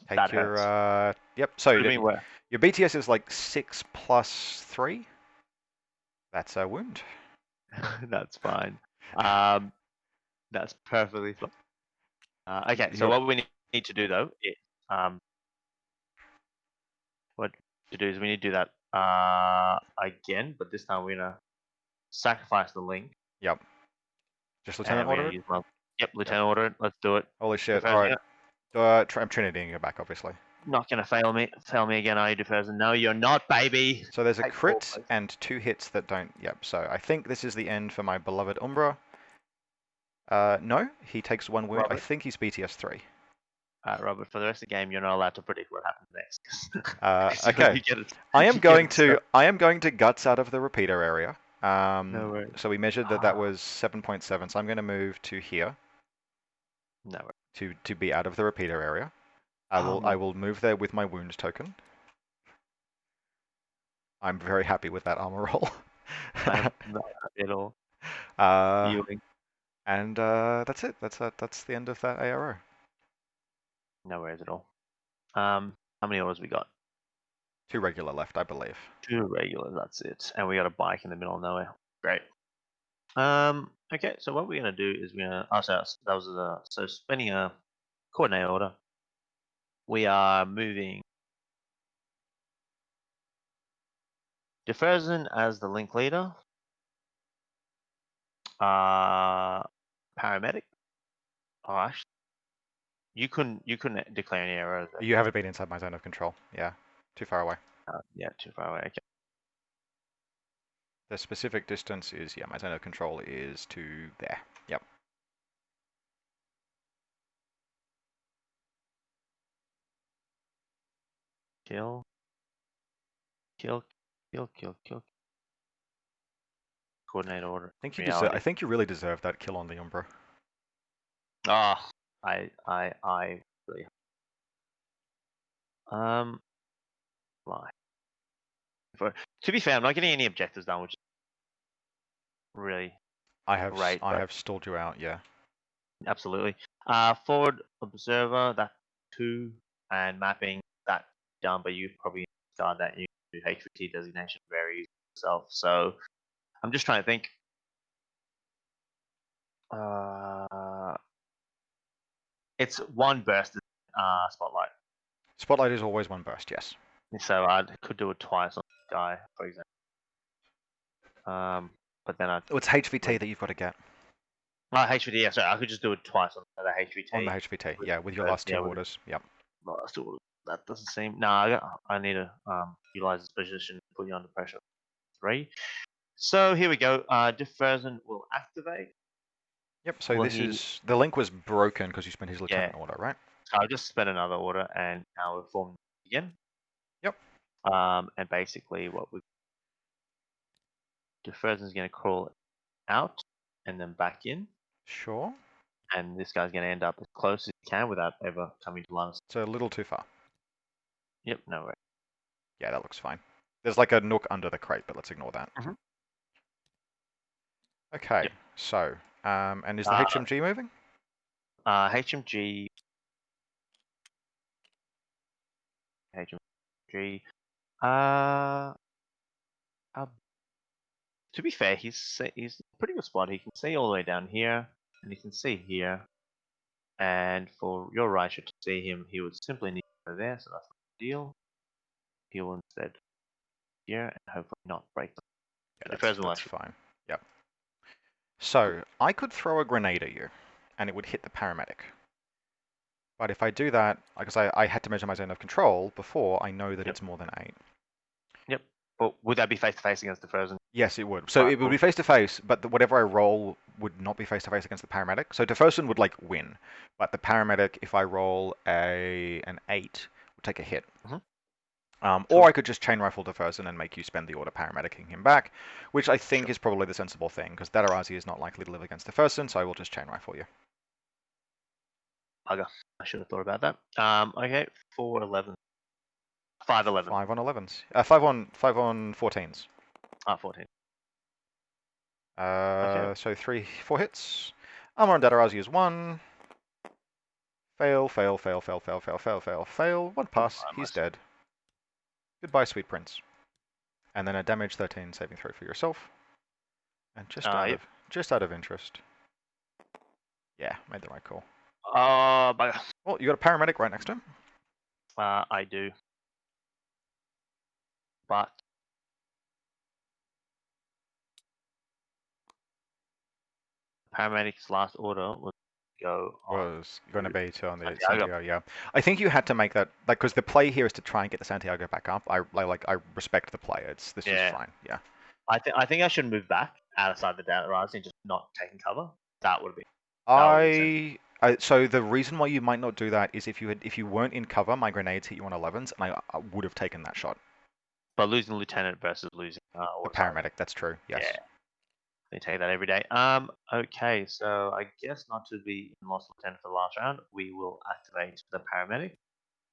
Take That your hurts. yep. So What do you mean where? your BTS is like 6 plus 3. That's a wound. That's fine. That's perfectly fine. Okay, so You're- what we need to do though is what to do is we need to do that again, but this time we're gonna sacrifice the link. Yep. Just And Lieutenant we're order gonna it? use Yep, Lieutenant order it. Let's do it. Holy shit! Deferzen, All right. yeah. I'm Trinitying you back, obviously. Not gonna fail me again, are you, Deferzen? No, you're not, baby. So there's a Take crit 4, please. and 2 hits that don't. Yep. So I think this is the end for my beloved Umbra. No, he takes 1 wound. I Robert? think he's BTS 3. Robert, for the rest of the game, you're not allowed to predict what happens next. Okay. I am going to guts out of the repeater area. No worries. So we measured that was 7.7. So I'm going to move to here No worries. to be out of the repeater area. I will move there with my wound token. I'm very happy with that armor roll. I'm not happy at all. Yielding. And that's it. That's the end of that ARO. No worries at all. How many orders we got? 2 regular left, I believe. 2 regulars, that's it. And we got a bike in the middle of nowhere. Great. Okay, so what we're gonna do is we're gonna so spending a coordinate order. We are moving Deferzen as the link leader. Paramedic. Oh, actually, you couldn't declare any errors. You haven't been inside my zone of control. Yeah, too far away. Yeah, too far away. Okay. The specific distance is, yeah, my zone of control is to there. Yep. Kill. Coordinate order. I think you really deserve that kill on the Umbra. Ah, I really. Lie. To be fair, I'm not getting any objectives done, which is really I have great. I have stalled you out. Yeah. Absolutely. Forward observer, that 2, and mapping, that done, but you probably start that new HVT designation very easily yourself. So I'm just trying to think. It's 1 burst spotlight. Spotlight is always 1 burst. Yes. So I could do it twice on this guy, for example. But then it's HVT that you've got to get. HVT, yeah, sorry, I could just do it twice on the HVT. On the HVT, yeah, with your last 2 orders. Yep. Last 2 orders. That doesn't seem. No, I need to utilize this position, put you under pressure. 3. So here we go. Deferzen will activate. Yep. So the link was broken because you spent his lieutenant order, right? So I'll just spend another order and now we're forming again. Yep. And basically what Deferzen's going to crawl out and then back in. Sure. And this guy's going to end up as close as he can without ever coming to line of sight. It's a little too far. Yep, no way. Yeah, that looks fine. There's like a nook under the crate, but let's ignore that. Okay, yep. So, and is the HMG moving? HMG. To be fair, he's a pretty good spot. He can see all the way down here, and you can see here. And for your Reicher to see him, he would simply need to go there, so that's not a deal. He will instead here and hopefully not break them. Yeah, The first will that's actually. fine. Yep. So I could throw a grenade at you, and it would hit the paramedic. But if I do that, because I had to measure my zone of control before, I know that Yep. it's more than 8. Yep. But would that be face to face against the frozen? Yes, it would. So it would be face to face, but whatever I roll would not be face to face against the paramedic. So Defosun would like win, but the paramedic, if I roll an 8, would take a hit. Or I could just chain rifle Defosun and make you spend the order paramedicing him back, which I think is probably the sensible thing, because Datarazi is not likely to live against Defosun, so I will just chain rifle you. Bugger. I should have thought about that. Okay, 4-11. 5-11. 5 on 11s. 5 on 14s. 14. So 4 hits. Armor on Datarazi is 1. Fail, fail, fail, fail, fail, fail, fail, fail, fail. 1 pass. He's dead. Goodbye, sweet prince. And then a damage 13 saving throw for yourself. And just out of interest. Yeah, made the right call. Bugger. Well, you got a paramedic right next to him. I do. But paramedic's last order was going to be on the Santiago. Yeah, I think you had to make that because the play here is to try and get the Santiago back up. I respect the play. This is fine. Yeah. I think I should move back outside the Datarazi and just not taking cover. That would be. So the reason why you might not do that is if you weren't in cover, my grenades hit you on 11s, and I would have taken that shot. But losing lieutenant versus losing the paramedic. That's true. Yes. Yeah. They take that every day. Okay, so I guess not to be in lost lieutenant for the last round. We will activate the paramedic,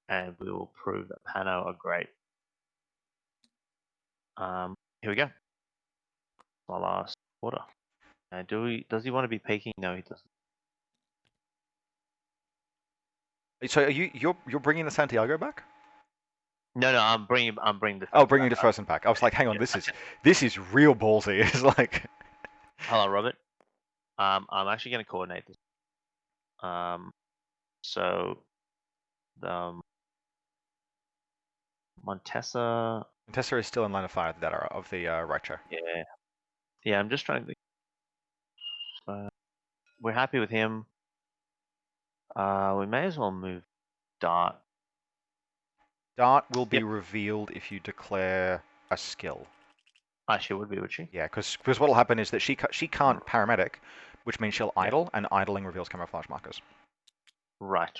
and we will prove that Pano are great. Here we go. My last order. And does he want to be peeking? No, he doesn't. So you're bringing the Santiago back? No, I'm bringing the. Oh, bringing the first one back. I was like, hang on, this is real ballsy. It's like. Hello, Robert. I'm actually going to coordinate this. So the Montesa is still in line of fire of the Richo. Yeah. I'm just trying to think. We're happy with him. We may as well move Dart. Dart will be revealed if you declare a skill. She would be, would she? Yeah, because what will happen is that she can't paramedic, which means she'll idle, and idling reveals camouflage markers. Right.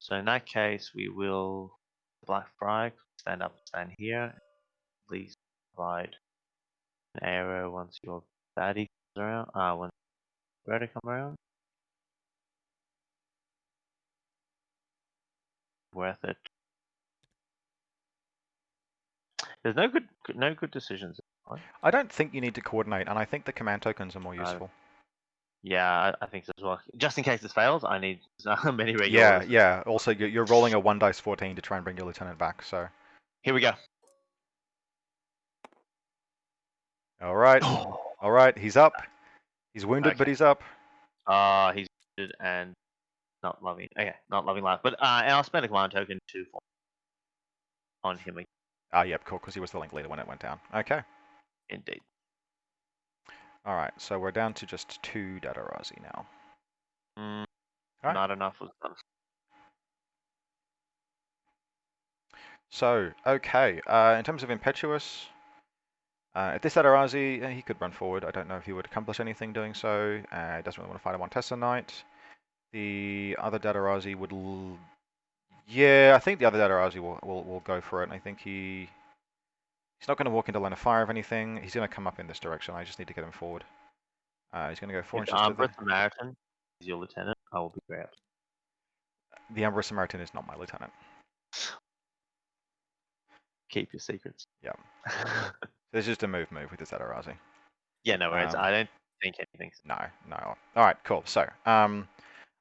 So in that case, we will Black Frag, stand up, stand here. Please provide an arrow once your baddie comes around. When Berta come around. Worth it. There's no good decisions. Right? I don't think you need to coordinate, and I think the command tokens are more useful. Yeah, I think so as well. Just in case this fails, I need many regulars. Yeah. Also, you're rolling a 1 dice 14 to try and bring your lieutenant back. So here we go. All right. He's up. He's wounded, but he's up. He's wounded and not loving. Okay, not loving life. But and I'll spend a command token to on him. Yep, cool. Because he was the link leader when it went down. Okay. Indeed. All right, so we're down to just 2 Datarazi now. Not enough was done. So, okay. In terms of Impetuous, if this Datarazi, he could run forward. I don't know if he would accomplish anything doing so. He doesn't really want to fight a Montesa Knight. The other Datarazi would... Yeah, I think the other Datarazi will go for it. And I think he's not going to walk into line of fire of anything. He's going to come up in this direction. I just need to get him forward. He's going to go 4 inches to the... Samaritan is your lieutenant. I will be grabbed. The Umbrella Samaritan is not my lieutenant. Keep your secrets. Yeah. There's just a move with this Datarazi. Yeah, no worries. I don't think anything. No. All right, cool. So,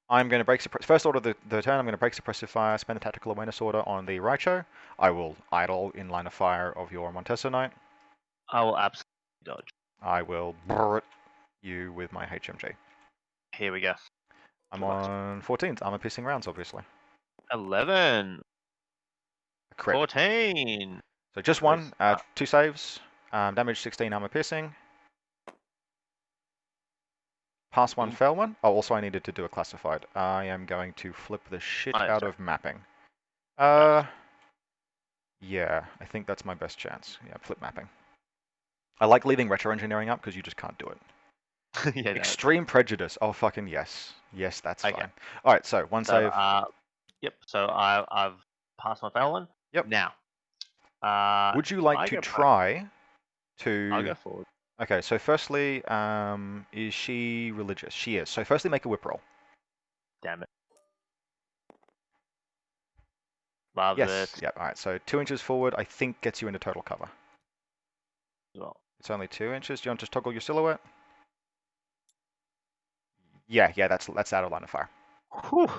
I'm going to break first order of the turn. I'm going to break suppressive fire, spend a tactical awareness order on the Richo. I will idle in line of fire of your Montesa Knight. I will absolutely dodge. I will brrrt you with my HMG. Here we go. I'm Good luck. on 14s. Armor piercing rounds, obviously. 11. A crit. 14. So just one. 2 saves. Damage 16. Armor piercing. Pass one, Ooh. fail one. Oh, also I needed to do a classified. I am going to flip the shit out of mapping. Yeah, I think that's my best chance. Yeah, flip mapping. I like leaving retro engineering up because you just can't do it. Yeah, Extreme prejudice. Oh, fucking yes. Yes, that's Okay. fine. All right, so one save. Yep. So I've passed my fail one. Yep. Now. Would you like to try to? I'll go forward. Okay, so firstly, is she religious? She is. So firstly, make a whip roll. Damn it. Love Yes. it. Yep. All right. So 2 inches forward, I think, gets you into total cover. Well, It's only 2 inches. Do you want to just toggle your silhouette? Yeah. That's out of line of fire. whew.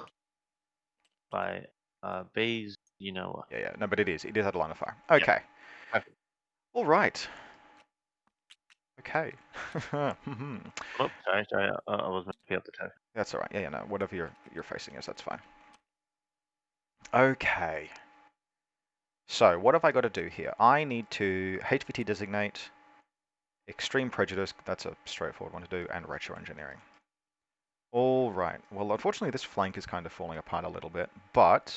By bees, you know what? Yeah. No, but it is. It is out of line of fire. Okay. Yep. All right. Okay. Oh, sorry. I was meant to be up the toe. That's all right. Yeah. No. Whatever you're facing is, that's fine. Okay. So what have I got to do here? I need to HVT designate, extreme prejudice. That's a straightforward one to do, and retro engineering. All right. Well, unfortunately, this flank is kind of falling apart a little bit, but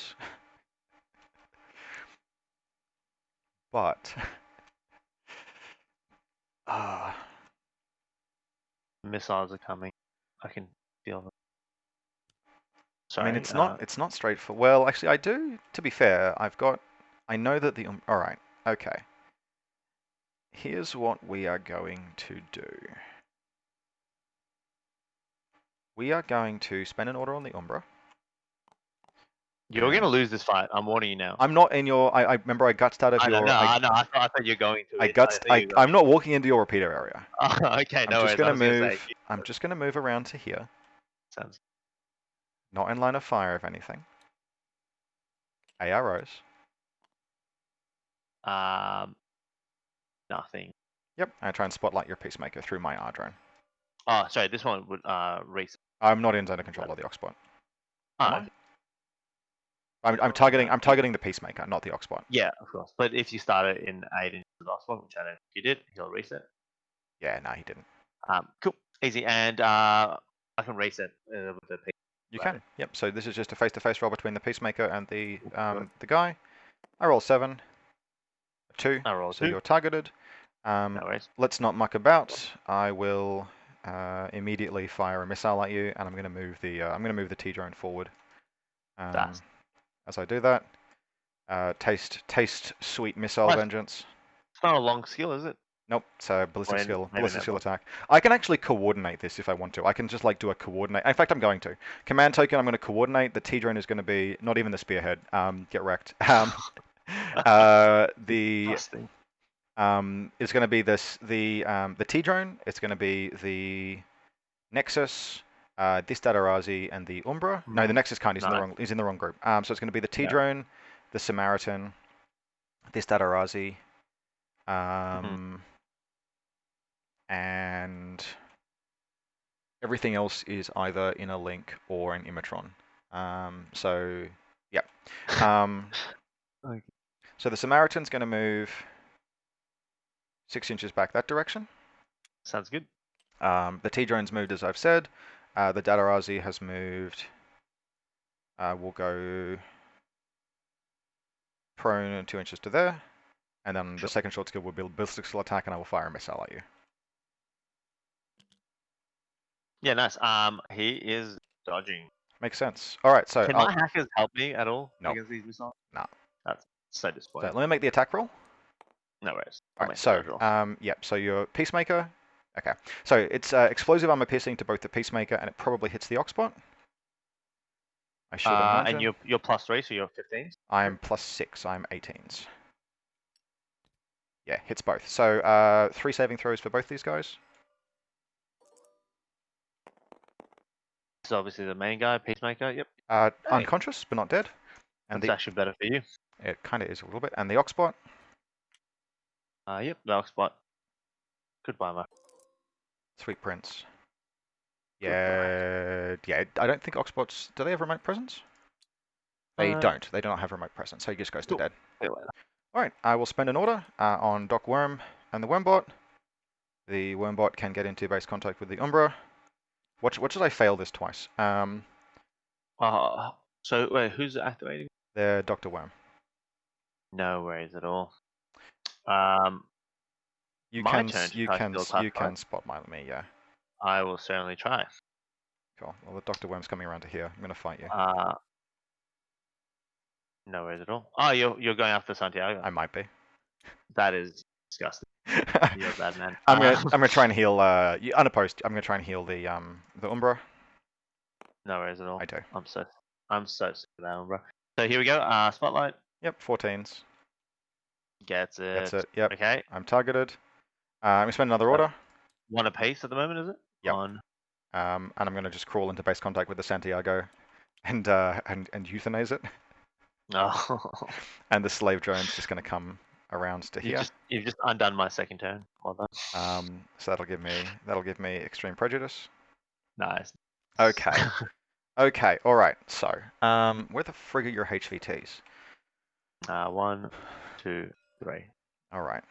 Missiles are coming. I can feel them. Sorry. I mean, it's not straightforward. Well, actually, I do. To be fair, I know that the all right. Okay. Here's what we are going to do. We are going to spend an order on the Umbra. You're going to lose this fight. I'm warning you now. I'm not in your. I remember I gutsed out of your. I know. I thought you were going to. I'm not walking into your repeater area. Oh, okay. No, I'm just gonna move. I'm just gonna move around to here. Sounds. Not in line of fire, if anything. AROs. Nothing. Yep. I try and spotlight your peacemaker through my R drone. Oh, sorry. This one would race. I'm not in zone of control of the Oxbot. Oh. I'm targeting the peacemaker, not the Oxbot. Yeah, of course. But if you start it in 8 inches of Oxbot, which I don't think you did, he'll reset. Yeah, no, he didn't. Cool, easy, and I can reset with the peacemaker. You can. Yep. So this is just a face-to-face roll between the peacemaker and the guy. I roll 7. 2. I roll 2. So you're targeted. No worries. Let's not muck about. I will immediately fire a missile at you, and I'm going to move the T drone forward. As I do that, taste sweet missile vengeance. It's not a long skill, is it? Nope, it's a ballistic skill attack. I can actually coordinate this if I want to. I can just like do a coordinate. In fact, I'm going to. Command token, I'm going to coordinate. The T-drone is going to be not even the spearhead. Get wrecked. It's going to be the T-drone. It's going to be the Nexus, this Datarazi, and the Umbra. No, the Nexus can't. He's in the wrong group. So it's going to be the T-drone, the Samaritan, this Datarazi, and everything else is either in a link or an Imatron. So yeah. Okay. So the Samaritan's going to move 6 inches back that direction. Sounds good. The T-drone's moved, as I've said. The Datarazi has moved. We'll go prone 2 inches to there. And then the second short skill will be ballistic skill attack, and I will fire a missile at you. Yeah, nice. He is dodging. Makes sense. All right, so can my hackers help me at all against these missiles? No. That's so disappointing. So let me make the attack roll. No worries. All right, so yep. So your peacemaker. Okay. So it's explosive armor piercing to both the peacemaker, and it probably hits the Oxbot. I should imagine. And you're +3, so you're 15s. I'm +6. I'm 18s. Yeah, hits both. So 3 saving throws for both these guys. So obviously the main guy, peacemaker. Yep. Unconscious but not dead. And that's actually better for you. It kind of is a little bit. And the Oxbot. Yep, the Oxbot. Goodbye, Mark. Sweet Prince. Goodbye. Yeah. I don't think Oxbots, do they have remote presence? They Uh, don't. They do not have remote presence, so he just goes to cool. dead. See you later. All right, I will spend an order on Doc Worm and the Wormbot. The Wormbot can get into base contact with the Umbra. What should I fail this twice? So wait, who's activating? They're Dr. Worm. No worries at all. Um, You my can turn to you try to can steal you classified. can spotlight me, yeah. I will certainly try. Cool. Well, the Dr. Worm's coming around to here. I'm gonna fight you. Uh, no worries at all. Oh, you're going after Santiago. I might be. That is disgusting. You're a bad man. I'm gonna try and heal. Unopposed. I'm gonna try and heal the Umbra. No worries at all. I do. I'm so sick of that one, bro. So here we go. Spotlight Yep, 14s. gets it. That's it. Yep. Okay. I'm targeted. I'm gonna spend another order. One apiece at the moment, is it? Yep. On. And I'm gonna just crawl into base contact with the Santiago, and euthanize it. Oh. And the slave drone's just gonna come around to here. You've just undone my second turn. Well done. So that'll give me extreme prejudice. Nice. Okay. Okay. All right. So, where the frig are your HVTs? 1, 2, 3. All right.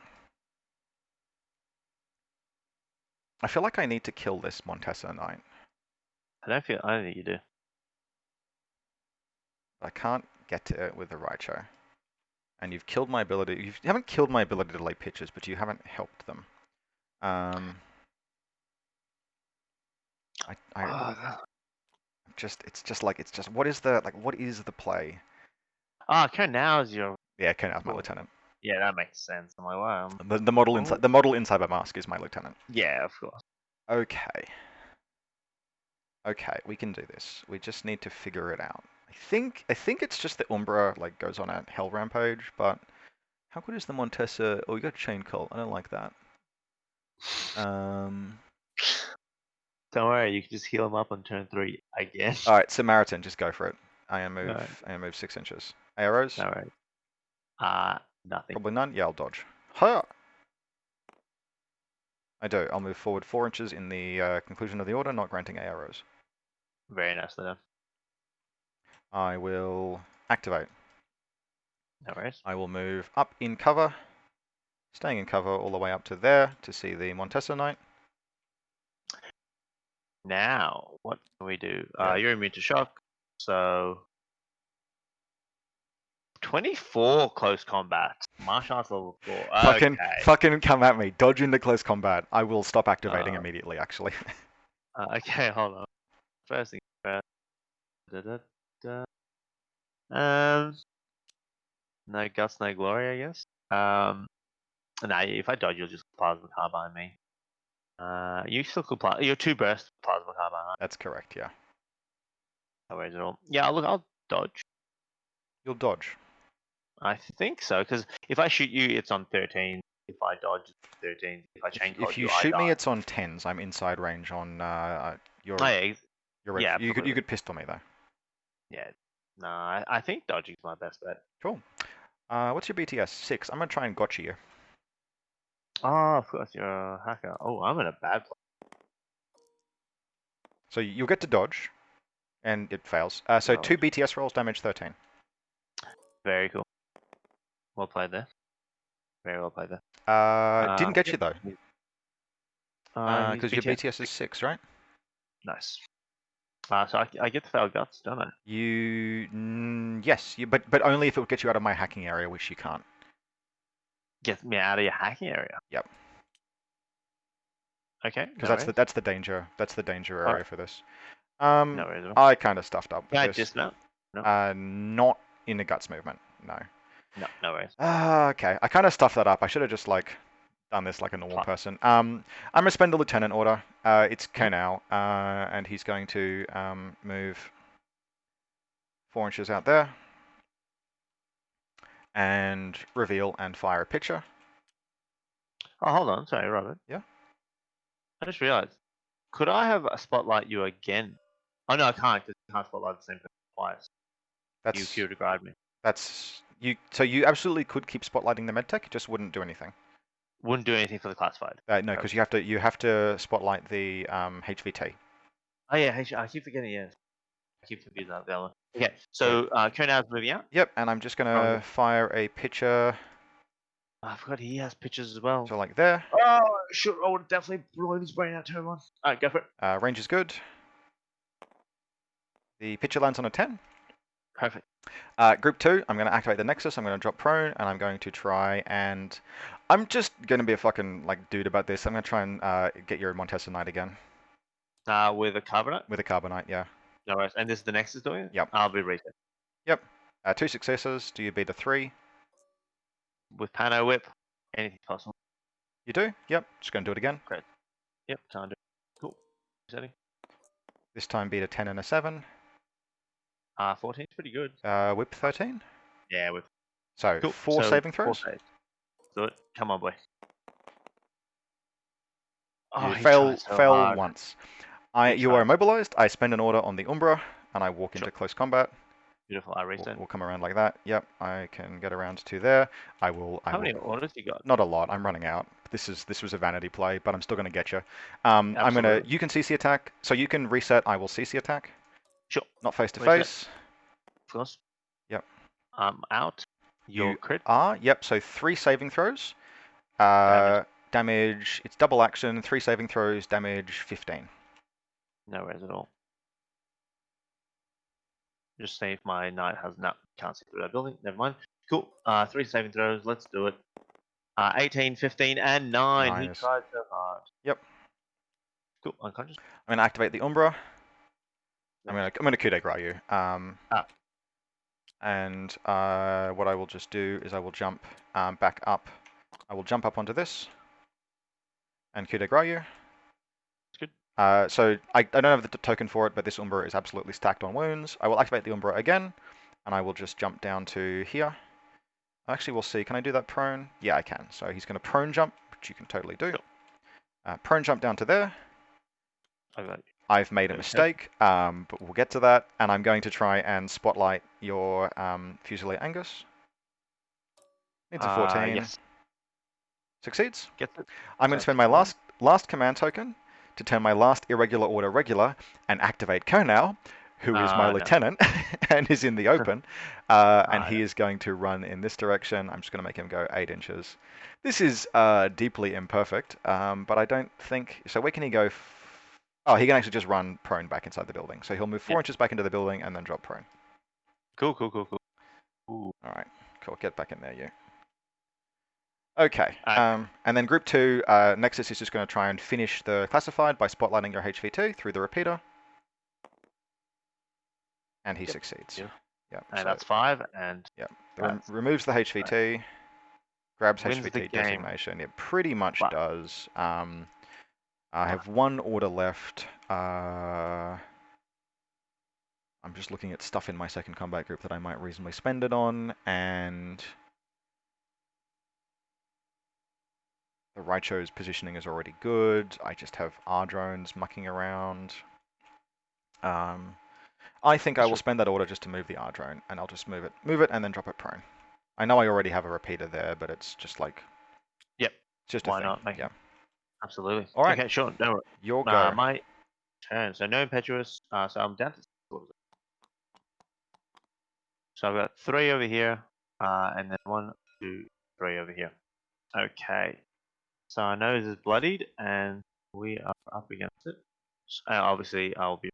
I feel like I need to kill this Montesa Knight. I don't think you do. I can't get to it with the Raicho. And you've killed my ability. You haven't killed my ability to lay pitches, but you haven't helped them. It's just what is the play? Now is your. Yeah, Kernow's my lieutenant. Yeah, that makes sense. I'm like, wow. The model inside my mask is my lieutenant. Yeah, of course. Okay. Okay, we can do this. We just need to figure it out. I think it's just the Umbra like goes on a hell rampage, but how good is the Montesa? Oh, we got Chain Cult. I don't like that. Don't worry, you can just heal him up on turn 3 again. All right, Samaritan, just go for it. I am move 6 inches. Arrows? All right. Nothing. Probably none. Yeah, I'll dodge. Ha! I do. I'll move forward 4 inches in the conclusion of the order, not granting arrows. Very nicely done. I will activate. No worries. I will move up in cover, staying in cover all the way up to there to see the Montesa Knight. Now, what can we do? Yeah. You're immune to shock, so 24 close combat. Martial arts level 4. Okay. Fucking come at me. Dodge into close combat. I will stop activating immediately, actually. Okay, hold on. First thing first. No guts, no glory, I guess. No, if I dodge, you'll just plasma carbine me. You still could you're 2 burst plasma carbine, right? That's correct, yeah. No worries at all. Yeah, look, I'll dodge. You'll dodge. I think so, because if I shoot you, it's on 13. If I dodge, it's 13. If I change if you shoot me, it's on 10s. I'm inside range on your. Yeah, you could pistol me though. Yeah. No, I think dodging's my best bet. Cool. What's your BTS? 6. I'm gonna try and gotcha you. Oh, of course, you're a hacker. Oh, I'm in a bad place. So you'll get to dodge, and it fails. So 2 BTS rolls, damage 13. Very cool. Well played there. Very well played there. Didn't get you though. Because your BTS BTS is 6, right? Nice. So I get to fail guts, don't I? Yes, but only if it would get you out of my hacking area, which you can't. Get me out of your hacking area. Yep. Okay. Because that's the danger. That's the danger area for this. No worries at all. I kind of stuffed up. Can I dismount? No. Not in the guts movement. No. No worries. Okay. I kind of stuffed that up. I should have just like done this like a normal person. I'm gonna spend a lieutenant order. It's Kernow, and he's going to move 4 inches out there and reveal and fire a pitcher. Oh, hold on. Sorry, Robert. Yeah. I just realized. Could I have a spotlight you again? Oh no, I can't. Because you can't spotlight the same thing twice. You Q to guide me. That's you. So you absolutely could keep spotlighting the medtech. It just wouldn't do anything. Wouldn't do anything for the classified. No, because you have to spotlight the HVT. Oh yeah, I keep forgetting. Yeah, I keep confusing that with the other one. Okay, Yeah. so Konau's moving out. Yep, and I'm just Oh, gonna fire a pitcher I forgot he has pictures as well. to like there. Oh, sure. I would definitely blow his brain out turn one. All right, go for it. Range is good. The pitcher lands on a 10. Perfect. Group 2, I'm going to activate the Nexus, I'm going to drop prone, and I'm going to try and... I'm just going to be a fucking, like, dude about this. I'm going to try and get your Montesa Knight again. With a carbonite. With a Carbonite, yeah. No worries. And this is the Nexus doing it? Yep. I'll be reset. Yep. 2 successes. Do you beat a 3? With Pano Whip, anything possible. You do? Yep. Just going to do it again. Great. Yep, can't do it. Cool. Setting. This time beat a 10 and a 7. 14 is pretty good. Whip 13. Yeah, whip. So, Cool. 4 saving throws. 4 saves. Do it. Come on, boy. Oh, You he fail tried so hard. once. He You tried. are immobilized. I spend an order on the Umbra, and I walk into Sure. close combat. Beautiful. I reset. We'll come around like that. Yep, I can get around to there. I How many orders you got? Not a lot. I'm running out. This was a vanity play, but I'm still going to get you. I'm gonna. Absolutely. You can CC attack, so you can reset. I will CC attack. Sure. Not face to Reset. face. Of course. Yep. I'm out. Your You crit. are. Yep. So 3 saving throws. Damage. It's double action. 3 saving throws. Damage 15. No worries at all. Just see if my knight has can't see through that building. Never mind. Cool. 3 saving throws. Let's do it. 18, 15, and 9. He Nice. tried so hard. Yep. Cool. Unconscious. I'm gonna activate the Umbra. I'm gonna coup de grace you. And what I will just do is I will jump back up. I will jump up onto this and coup de grace you. That's good. So I don't have the token for it, but this Umbra is absolutely stacked on wounds. I will activate the Umbra again, and I will just jump down to here. Actually, we'll see. Can I do that prone? Yeah, I can. So he's going to prone jump, which you can totally do. Sure. Prone jump down to there. I've made a Okay. mistake, but we'll get to that. And I'm going to try and spotlight your Fusilier Angus. Needs a 14. Yes. Succeeds. Gets it. I'm going to spend my last command token to turn my last irregular order regular and activate Konau, who is my lieutenant and is in the open. And he is going to run in this direction. I'm just going to make him go 8 inches. This is deeply imperfect, but I don't think... So where can he go? Oh, he can actually just run prone back inside the building. So he'll move 4 inches back into the building and then drop prone. Cool. Ooh. All right, cool. Get back in there, you. Okay, and then group 2, Nexus is just going to try and finish the classified by spotlighting your HV2 through the repeater. And he succeeds. Yep. And so that's 5, and... Yep. Removes the HVT, grabs HVT designation. It pretty much does. I have 1 order left. I'm just looking at stuff in my second combat group that I might reasonably spend it on, and... The Raicho's positioning is already good. I just have R drones mucking around. I think I will spend that order just to move the R drone, and I'll just move it, and then drop it prone. I know I already have a repeater there, but it's just like, yep, it's just why a thing. not? Yeah, absolutely. All right, okay, sure. No, your go. My turn. So no impetuous. So I'm down to. So I've got 3 over here, and then 1, 2, 3 over here. Okay. So I know this is bloodied, and we are up against it. Obviously, I'll be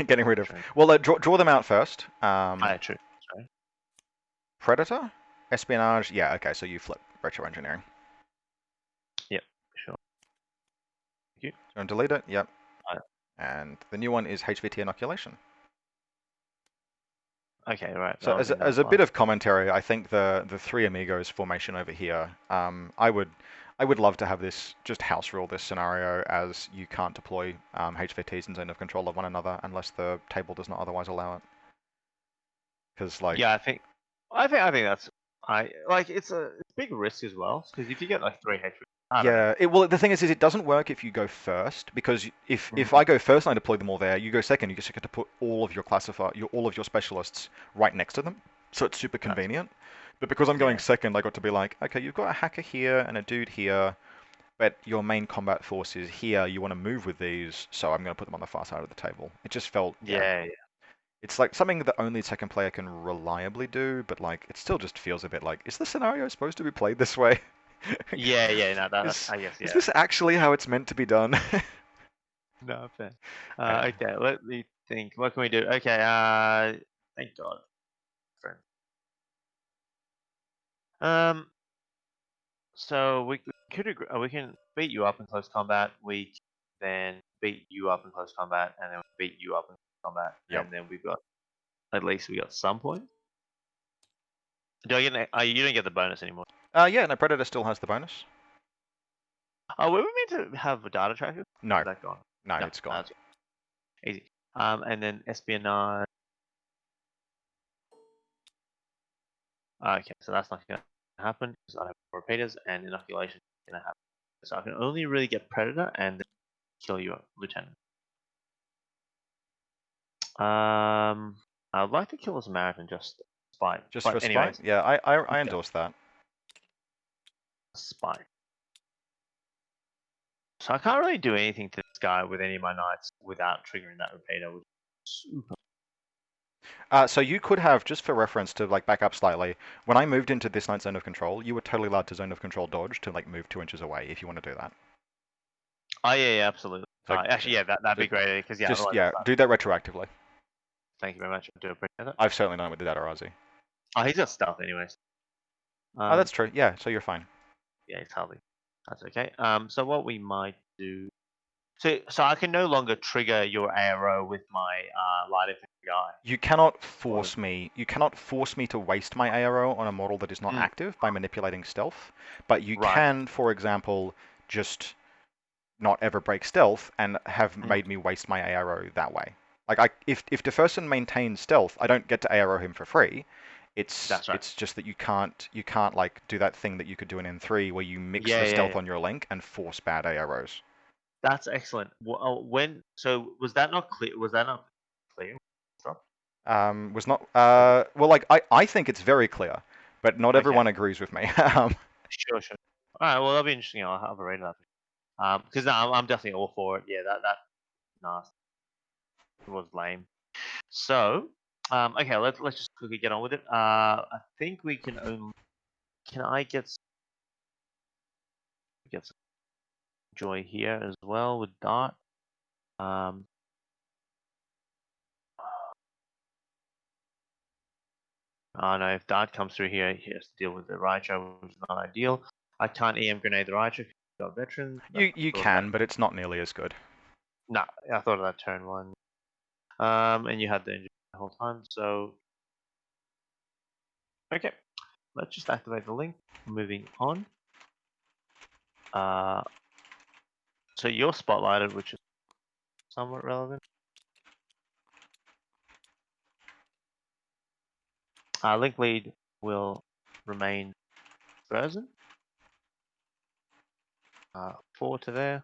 getting rid of. Well, draw them out first. True. Sorry. Predator, espionage. Yeah. Okay. So you flip retro engineering. Yep. Sure. Thank you. You want to delete it? Yep. And the new one is HVT inoculation. Okay, right. So as a bit of commentary, I think the 3 amigos formation over here, I would love to have this just house rule this scenario, as you can't deploy HVTs in zone of control of one another unless the table does not otherwise allow it. Because like I think that's it's a big risk as well, because if you get like 3 HVTs. Well, the thing is it doesn't work if you go first, because if I go first and I deploy them all there, you go second, you just get to put all of your all of your specialists right next to them, so it's super convenient. But because I'm going second, I got to be like, okay, you've got a hacker here and a dude here. but your main combat force is here. You want to move with these, so I'm going to put them on the far side of the table. It just felt, yeah, Yeah, it's like something that only second player can reliably do, but like it still just feels a bit like, is the scenario supposed to be played this way? yeah. No, that Is I guess is yeah. this actually how it's meant to be done? No, fair. Uh, Okay, let me think. What can we do? Okay, thank God. Friend. Um, so we could agree, we can beat you up in close combat. We can then beat you up in close combat, and then beat you up in close combat, yep. and then we've got at least we got some point. Do I get? You don't get the bonus anymore. Yeah, no, Predator still has the bonus. Oh, were we meant to have a data tracker? No, Is that gone? no, No, it's gone. that's easy. And then espionage. Okay, so that's not going to happen because I have repeaters, and inoculation is going to happen. So I can only really get predator and then kill your lieutenant. I'd like to kill a Samaritan just spite. Just for But spite? anyways, Yeah, I yeah, endorse that. spite. So I can't really do anything to this guy with any of my knights without triggering that repeater, which is super. So you could have, just for reference to like back up slightly, when I moved into this knight's zone of control, you were totally allowed to zone of control dodge to like move 2 inches away if you want to do that. Oh yeah, absolutely. So Actually, yeah, that'd be just, great because yeah, just otherwise, yeah, do that retroactively. thank you very much. I do appreciate it. I've certainly done it with the Data Razi. Oh, he's got stuff anyways. Oh, that's true. Yeah, so you're fine. Yeah, it's hardly. That's okay. So what we might do. So I can no longer trigger your ARO with my light infantry guy. You cannot force me. You cannot force me to waste my ARO on a model that is not active by manipulating stealth. But you Right. can, for example, just not ever break stealth and have Mm. made me waste my ARO that way. Like if Deferson maintains stealth, I don't get to ARO him for free. That's right. It's just that you can't like do that thing that you could do in N3 where you mix Yeah, the yeah, stealth yeah. on your link and force bad AROs. That's excellent. So was that not clear? Was that not clear? Drop? Was not well like I think it's very clear, but not Okay. everyone agrees with me. Sure, sure. All right. Well, that'll be interesting. I'll have a read of that. Because no, I'm definitely all for it. Yeah, that nasty was lame. So, okay, let's just quickly get on with it. I think we can only. Can I get some joy here as well with Dart? Um, oh no, if Dart comes through here, he has to deal with the Raichu, which is not ideal. I can't EM grenade the Raichu because he's got veterans. You can, but it's not nearly as good. No, I thought of that turn one. And you had the engine the whole time, so okay. Let's just activate the link. Moving on. So you're spotlighted, which is somewhat relevant. Link lead will remain frozen. 4 to there.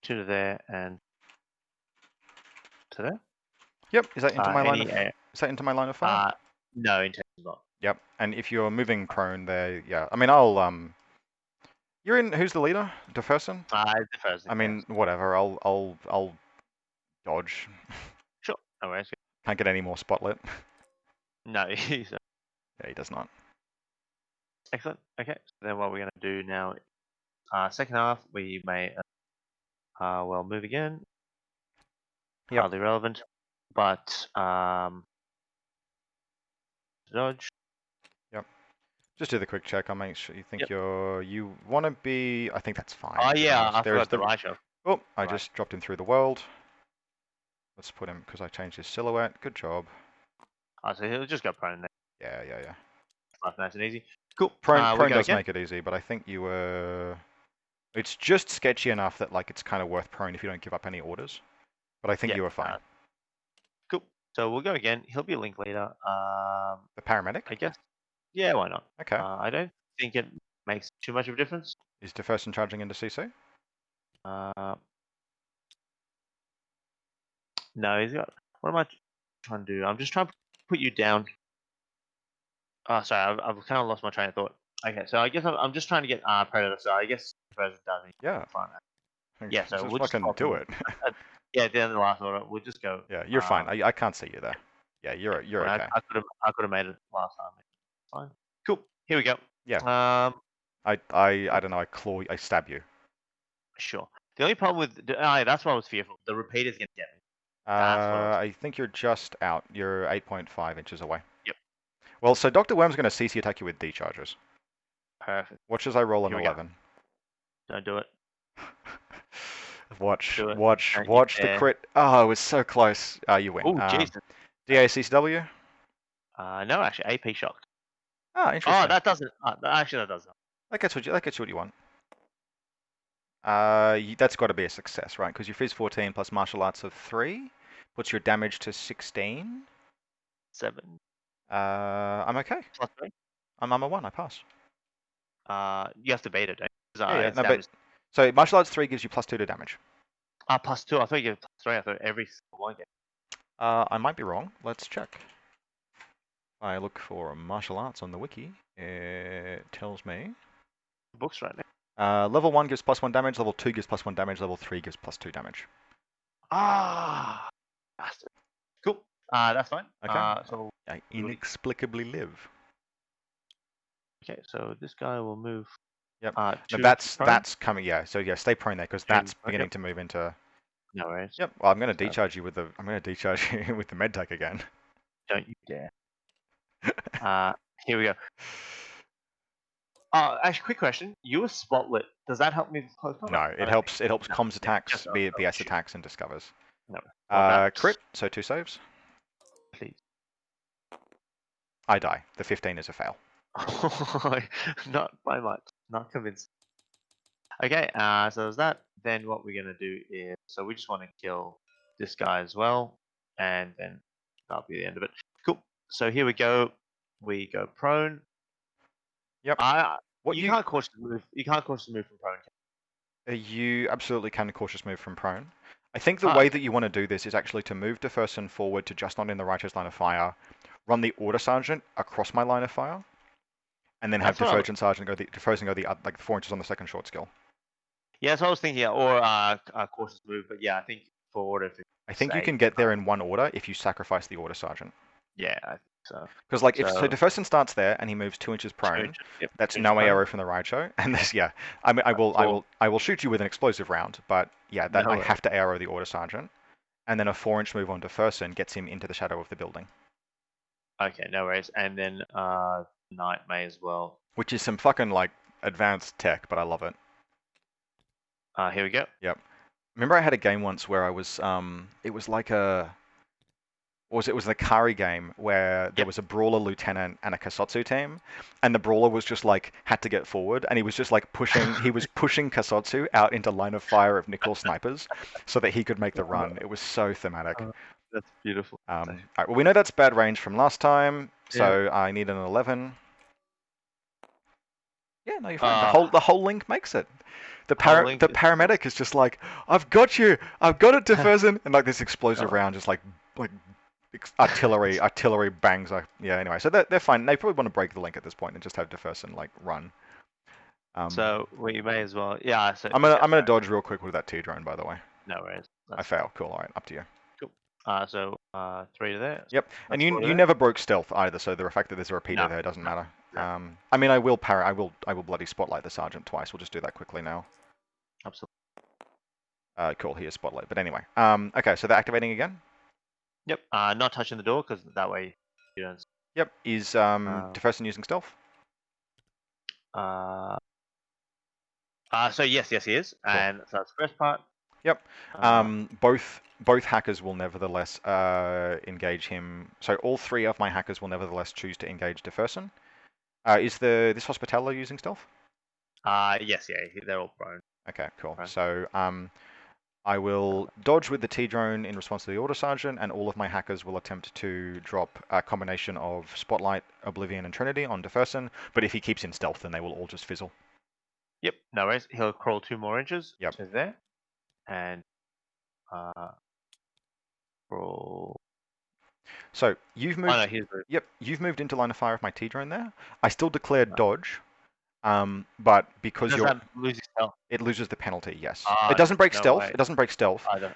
2 to there, and to there. Yep. Is that into my line Any of is that into my line of fire? No, intention not. Yep. And if you're moving prone there, yeah. I mean, I'll you're in. Who's the leader? Deferson. The first I mean, whatever. I'll dodge. Sure. No worries. Can't get any more spotlit. No, he's Yeah, he does not. excellent. Okay. So then what we're going to do now, second half, we may well move again. Yep. Hardly relevant, but dodge. Yep. Just do the quick check. I'll make sure you think Yep. you want to be. I think that's fine. Oh to be yeah, honest. I There's forgot the Raichu. Oh, I Right. just dropped him through the world. Let's put him because I changed his silhouette. Good job. So he'll just go prone there. Yeah. Nice and easy. Cool. Prone We go does again. make it easy, but I think you were. It's just sketchy enough that like it's kind of worth prone if you don't give up any orders. But I think you were fine. Cool. So we'll go again. He'll be a link leader. The paramedic? I guess. Yeah, why not? Okay. I don't think it makes too much of a difference. Is Deferson charging into CC? No, he's got. What am I trying to do? I'm just trying to put you down. Oh, sorry, I've kind of lost my train of thought. Okay, so I guess I'm just trying to get Predator. So I guess Predator does need Yeah, front. Yeah, so just we'll just fucking swap do them. it. Yeah, at the end of the last order, we'll just go. Yeah, you're fine. I can't see you there. Yeah, Yeah, you're well, okay. I could have made it last time. Fine. Cool. Here we go. Yeah, Um, I don't know. I stab you. sure. The only problem with yeah, that's what I was fearful. The repeater's gonna get me. That's what I was. I think you're just out. You're 8.5 inches away. Yep. Well, so Dr. Worm's going to CC attack you with D charges. Perfect. Watch as I roll an Here we go. 11. Don't do it. Watch, Do it. watch, Don't you watch the dare. crit. Oh, it was so close. You win. Oh, Jesus. DACCW? No, actually, AP shocked. Ah, Oh, interesting. that doesn't. Actually, that doesn't. That gets you what you want. That's got to be a success, right? Because your Phys 14 plus martial arts of 3 puts your damage to 16. 7 I'm okay. plus 3. I'm a 1. I pass. You have to beat it, don't you? Yeah, yeah. It's No, but damage. so martial arts 3 gives you +2 to damage. Plus 2. I thought you gave plus 3. I thought every single one gave. I might be wrong. Let's check. I look for martial arts on the wiki. It tells me. Books right now. Level 1 gives +1 damage, level 2 gives +1 damage, level 3 gives +2 damage. Ah, bastard. Cool. That's fine. Okay. So I inexplicably live. okay, so this guy will move. Yep. No, No, prone. that's coming. Yeah. So yeah, stay prone there because that's beginning Yep. to move into. No worries. Yep. Well, I'm going to decharge you with the. I'm going to decharge you with the medtech again. Don't you dare. Here we go. Actually, quick question. You were spotlit. Does that help me with close combat? No, it helps. It helps No, comms yeah, attacks, just BS shoot. attacks, and discovers. No. Well, Crit. So 2 saves. please. I die. The 15 is a fail. Not by much. Not convinced. Okay, so there's that. Then what we're gonna do is, so we just want to kill this guy as well, and then that'll be the end of it. Cool. So here we go. We go prone. Yep. You can't cautiously move. You can't cautiously move from prone. You absolutely can cautious move from prone. I think the way that you want to do this is actually to move Deferson forward to just not in the righteous line of fire, run the Order Sergeant across my line of fire, and then have Deferson Sergeant go the like 4 inches on the second short skill. Yeah, that's what I was thinking. Or cautious move, but yeah, I think for order. I think you can get there in one order if you sacrifice the Order Sergeant. Yeah, I think so. Because like if so Deferson starts there and he moves 2 inches prone, that's no arrow from the Raicho, and this I mean I will shoot you with an explosive round, but yeah, that I have to arrow the Order Sergeant, and then a 4-inch move on Deferson gets him into the shadow of the building. Okay, no worries. And then Knight may as well. Which is some fucking like advanced tech, but I love it. Here we go. Yep. Remember I had a game once where I was it was like a it was an Akari game where there was a brawler lieutenant and a Kasotsu team, and the brawler was just like had to get forward, and he was just like pushing Kasotsu out into line of fire of Nickel snipers so that he could make the run. It was so thematic. That's beautiful. All right, well, we know that's bad range from last time, so I need an 11. Yeah, no, you're fine. The whole link makes it. The paramedic is just like, I've got you, I've got it, Deferson, and like this explosive round just like artillery bangs. Yeah, anyway, so they're fine. They probably want to break the link at this point and just have Deferson like run. So we may as well. Yeah. So I'm gonna dodge real quick with that T-drone, by the way. No worries. I fail. Cool. All right, up to you. Cool. So 3 to there. Yep. And you never broke stealth either, so the fact that there's a repeater there doesn't matter. No. I mean, I will bloody spotlight the sergeant twice. We'll just do that quickly now. Absolutely. Cool. Here's spotlight. But anyway, okay. So they're activating again. Yep. Not touching the door because that way you don't. Yep. Is Deferson using stealth? So yes, he is, cool. And so that's the first part. Yep. Both hackers will nevertheless engage him. So all 3 of my hackers will nevertheless choose to engage Deferson. Is this Hospitaller using stealth? Yes, yeah, they're all prone. Okay, cool. Prone. So I will dodge with the T-drone in response to the Order Sergeant, and all of my hackers will attempt to drop a combination of Spotlight, Oblivion, and Trinity on Deferson. But if he keeps in stealth, then they will all just fizzle. Yep, no worries. He'll crawl 2 more inches to there, and crawl. So you've Oh moved. no, here's the. Yep, you've moved into line of fire of my T drone there. I still declared No. dodge, but because Does you're that lose his health? it loses the penalty, yes. It Ah, doesn't break no stealth. way. It doesn't break stealth, but It doesn't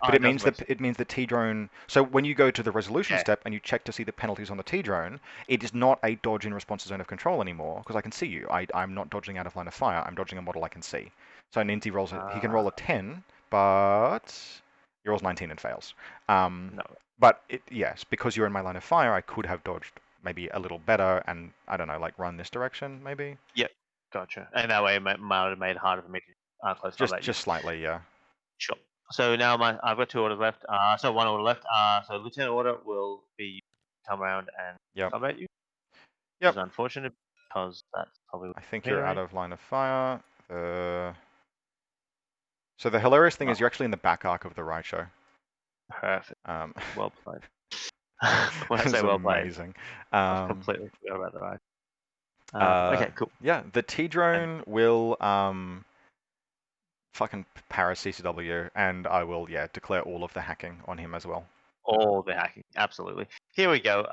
break. it means the T drone. So when you go to the resolution Yeah. step and you check to see the penalties on the T drone, it is not a dodge in response to zone of control anymore because I can see you. I'm not dodging out of line of fire. I'm dodging a model I can see. So Ninty rolls he can roll a Ah, 10, but he rolls 19 and fails. no. But yes, because you're in my line of fire, I could have dodged maybe a little better and I don't know, like run this direction maybe. Yep. Gotcha. And that way, it might have made it harder for me to close combat you. Just slightly, yeah. Sure. So now I've got 2 orders left. So 1 order left. So Lieutenant Order will be come around and Yep. combat you, which Yep. is unfortunate because that's probably I think me, you're out right? of line of fire. So the hilarious thing Oh, is you're actually in the back arc of the right show. perfect. Um, Well played. When I it's say well played, amazing. I've Um, completely forgot about the ride. uh, Okay, cool. yeah, the T And drone will fucking para CCW, and I will declare all of the hacking on him as well. all the hacking, absolutely. Here we go.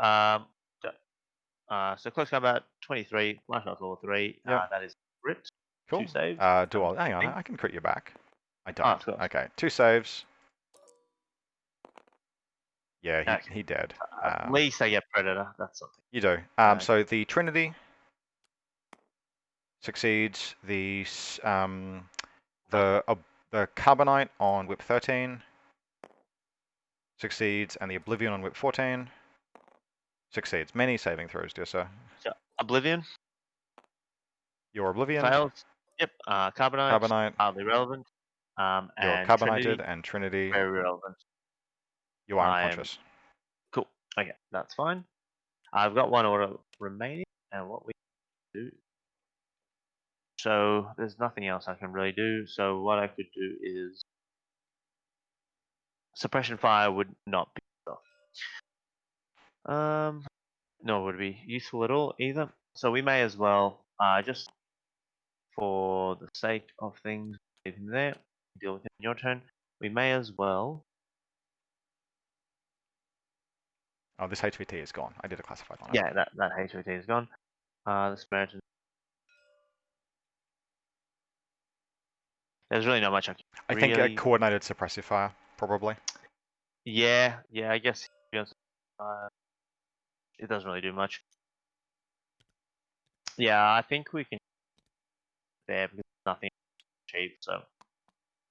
So close combat 23, flash out level 3. Yep, That is crit. cool. 2 saves. Hang on, Think. I can crit you back. I Oh, don't. of course. Okay, 2 saves. Yeah, Okay. he dead. At least I get Predator. That's something. You do. Okay. So the Trinity succeeds. The Carbonite on whip 13 succeeds, and the Oblivion on whip 14 succeeds. Many saving throws, dear sir. So Oblivion Your Oblivion, fails. Yep. Carbonite, Carbonite, hardly relevant. you're And Carbonated, Trinity, and Trinity, very relevant. you are I am unconscious. cool. Okay, that's fine. I've got 1 order remaining, and what we do. So there's nothing else I can really do. So what I could do is suppression fire would not be enough. Nor would it be useful at all either. So we may as well just for the sake of things, leave him there. Deal with it in your turn. We may as well. Oh, this HVT is gone. I did a classified on it. Yeah, that HOT is gone. The Samaritan. There's really not much I can I think a really. coordinated suppressive fire, probably. Yeah, I guess it doesn't really do much. Yeah, I think we can there because nothing cheap. So,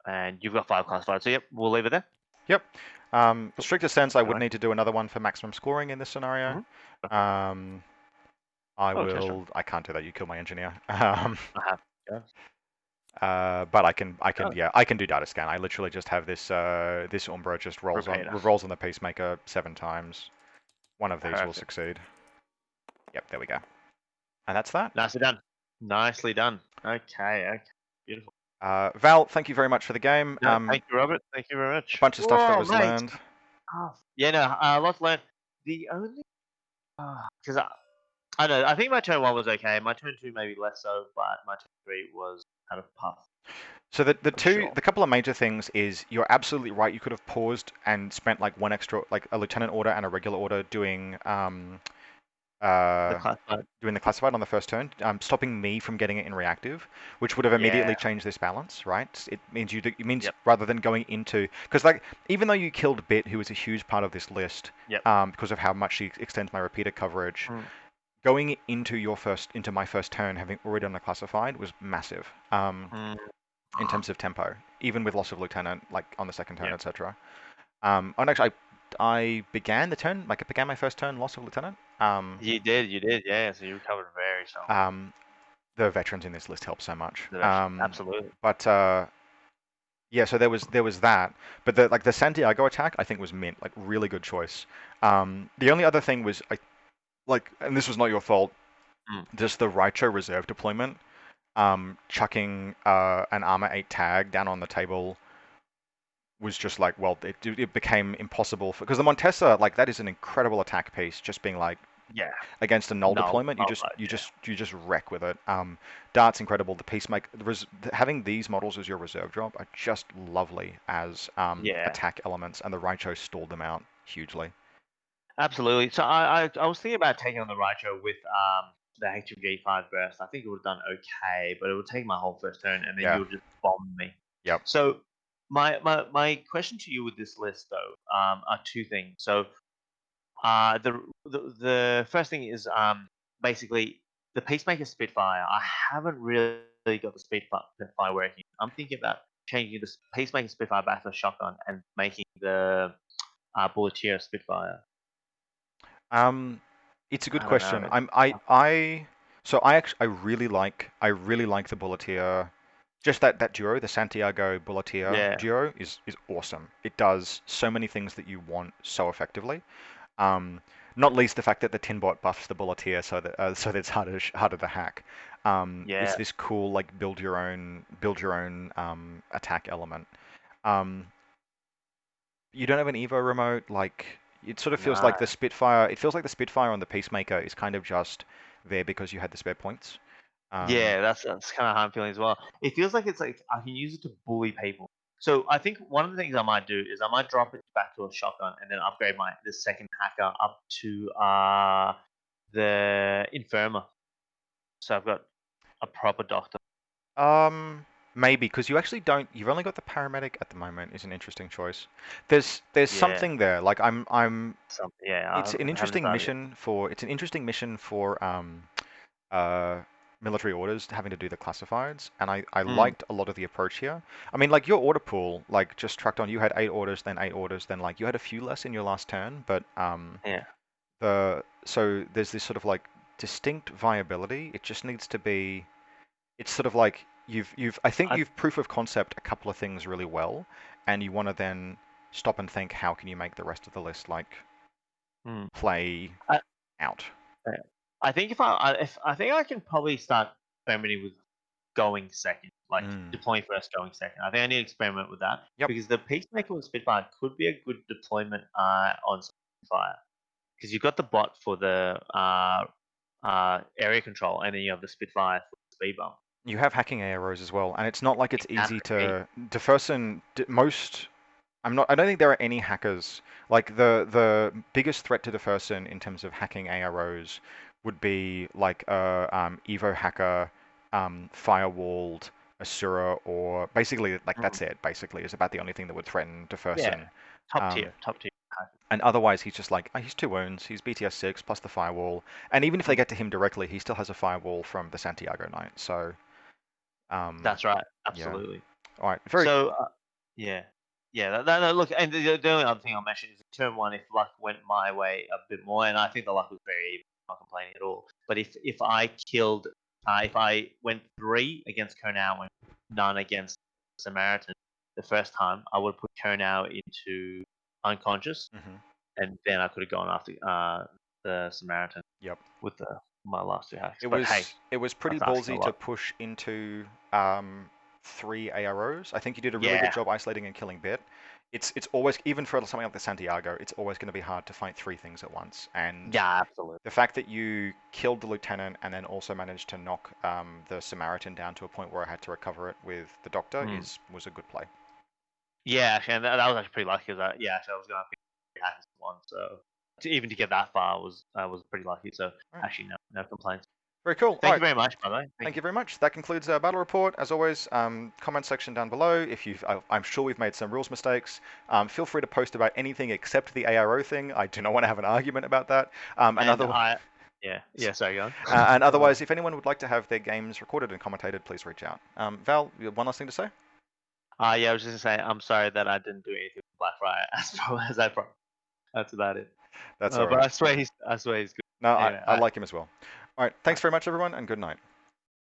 and you've got 5 classified. So yep, we'll leave it there. Yep. Stricter sense, I would Alright. need to do another one for maximum scoring in this scenario. Mhm. I Oh, okay, sure. will. I can't do that. You kill my engineer. I have. But I can. Oh, Yeah, I can do data scan. I literally just have this Umbra just Repeater. rolls on the Peacemaker 7 times. One of these will Perfect. succeed. Yep, there we go. And that's that. Nicely done. Nicely done. Okay. Beautiful. Val, thank you very much for the game. No, thank you, Robert. Thank you very much. A bunch of stuff that Whoa, was mate. learned. Oh, yeah, no, lots learned. The only because I don't know. I think my turn 1 was okay. My turn 2 maybe less so, but my turn 3 was kind of puff. So Sure. the couple of major things is you're absolutely right. You could have paused and spent like one extra, like a lieutenant order and a regular order doing The classified. doing the classified on the first turn, stopping me from getting it in reactive, which would have immediately Yeah. changed this balance, right? It means it means Yep. rather than going into because like even though you killed Bit, who was a huge part of this list, Yep. because of how much she extends my repeater coverage. Mm. Going into my first turn, having already done the classified, was massive. In terms of tempo, even with loss of lieutenant, like on the second turn, Yep. etc. And actually, I began the turn, like I began my first turn, loss of lieutenant. You did, yeah. So you recovered very strong. The veterans in this list help so much. Absolutely. But yeah, so there was that. But the Santiago attack, I think was mint, like really good choice. The only other thing was and this was not your fault, just the Raicho reserve deployment. Chucking an armor 8 tag down on the table was just like, well, it became impossible because the Montesa, like that is an incredible attack piece. Just being like, Yeah. against a null deployment, you just wreck with it. Dart's incredible. The Peacemaker, having these models as your reserve drop are just lovely as Yeah. attack elements, and the Raicho stalled them out hugely. Absolutely. So I was thinking about taking on the Raichu with the HMG5 burst. I think it would have done okay, but it would take my whole first turn, and then Yeah. you would just bomb me. Yep. So my question to you with this list though are two things. So the first thing is basically the Peacemaker Spitfire. I haven't really got the Spitfire working. I'm thinking about changing the Peacemaker Spitfire back to a shotgun and making the Bulleteer Spitfire. Um, it's a good I don't know. question. So I really like the Bulletier. Just that duo, the Santiago Bulletier Yeah, duo is awesome. It does so many things that you want so effectively. Um, Not least the fact that the Tinbot buffs the Bulletier so that it's harder to hack. It's yeah. this cool like build your own attack element. Um, you don't have an Evo remote. Like it sort of feels No. like the Spitfire. It feels like the Spitfire on the Peacemaker is kind of just there because you had the spare points. Um, Yeah, that's kind of how I'm feeling as well. It feels like it's like I can use it to bully people. So I think one of the things I might do is I might drop it back to a shotgun and then upgrade my the second hacker up to the Infirmer. So I've got a proper doctor. um, Maybe because you actually don't. You've only got the paramedic at the moment. Is an interesting choice. There's Yeah, something there. Like I'm. yeah. It's an I haven't interesting decided yet. mission for. It's an interesting mission for uh military orders having to do the classifieds, and I Mm, liked a lot of the approach here. I mean, like your order pool, like just tracked on. You had 8 orders, then 8 orders, then like you had a few less in your last turn, but yeah. so there's this sort of like distinct viability. It just needs to be. It's sort of like you've I think I you've proof of concept a couple of things really well, and you want to then stop and think how can you make the rest of the list like mm, play I, out. yeah. I think if I think I can probably start experimenting with going second, like Mm. deploying first, going second. I think I need to experiment with that Yep. because the Peacemaker with Spitfire could be a good deployment on Spitfire because you've got the bot for the area control, and then you have the Spitfire for the speed bump. You have hacking arrows as well, and it's not like it's easy Exactly. to Deferson. Most I'm not. I don't think there are any hackers. Like the biggest threat to Deferson in terms of hacking AROs would be like a Evo hacker, firewalled Asura, or basically like Mm. that's it. Basically, is about the only thing that would threaten Yeah, Deferson. top Um, tier, top tier. and otherwise, he's just like he's 2 wounds. He's BTS 6 plus the firewall, and even if they Mm. get to him directly, he still has a firewall from the Santiago Knight. So um, That's right, yeah. absolutely. All right. Very. So yeah, yeah. No, look, and the only other thing I'll mention is in turn one, if luck went my way a bit more, and I think the luck was very even, I'm not complaining at all. But if I killed, if I went 3 against Konao and none against Samaritan the first time, I would put Konao into unconscious, Mhm. and then I could have gone after the Samaritan Yep. with my last 2 hacks. It But hey, was it was pretty that's asking a ballsy to lot. push into um, 3 AROs. I think you did a really good Yeah, job isolating and killing Bit. It's always even for something like the Santiago, it's always going to be hard to fight 3 things at once. And yeah, absolutely. the fact that you killed the lieutenant and then also managed to knock the Samaritan down to a point where I had to recover it with the doctor Hmm. is was a good play. Yeah, actually, and that was actually pretty lucky. Cause yeah, actually, I was going to pick Hackers one, so even to get that far was pretty lucky. So All right. actually, no complaints. Very cool. All Thank you right. very much, by the way. Thank Thank you. you very much. That concludes our battle report. As always, comment section down below. If you've, I'm sure we've made some rules mistakes. Feel free to post about anything except the ARO thing. I do not want to have an argument about that. And And other, yeah. Sorry, go on. and otherwise, if anyone would like to have their games recorded and commentated, please reach out. Val, you have one last thing to say? Yeah, I was just gonna say I'm sorry that I didn't do anything with Black Friday as I promised. That's about it. That's all But right. I swear he's good. No, Anyway, I like him as well. All right. Thanks very much, everyone, and good night.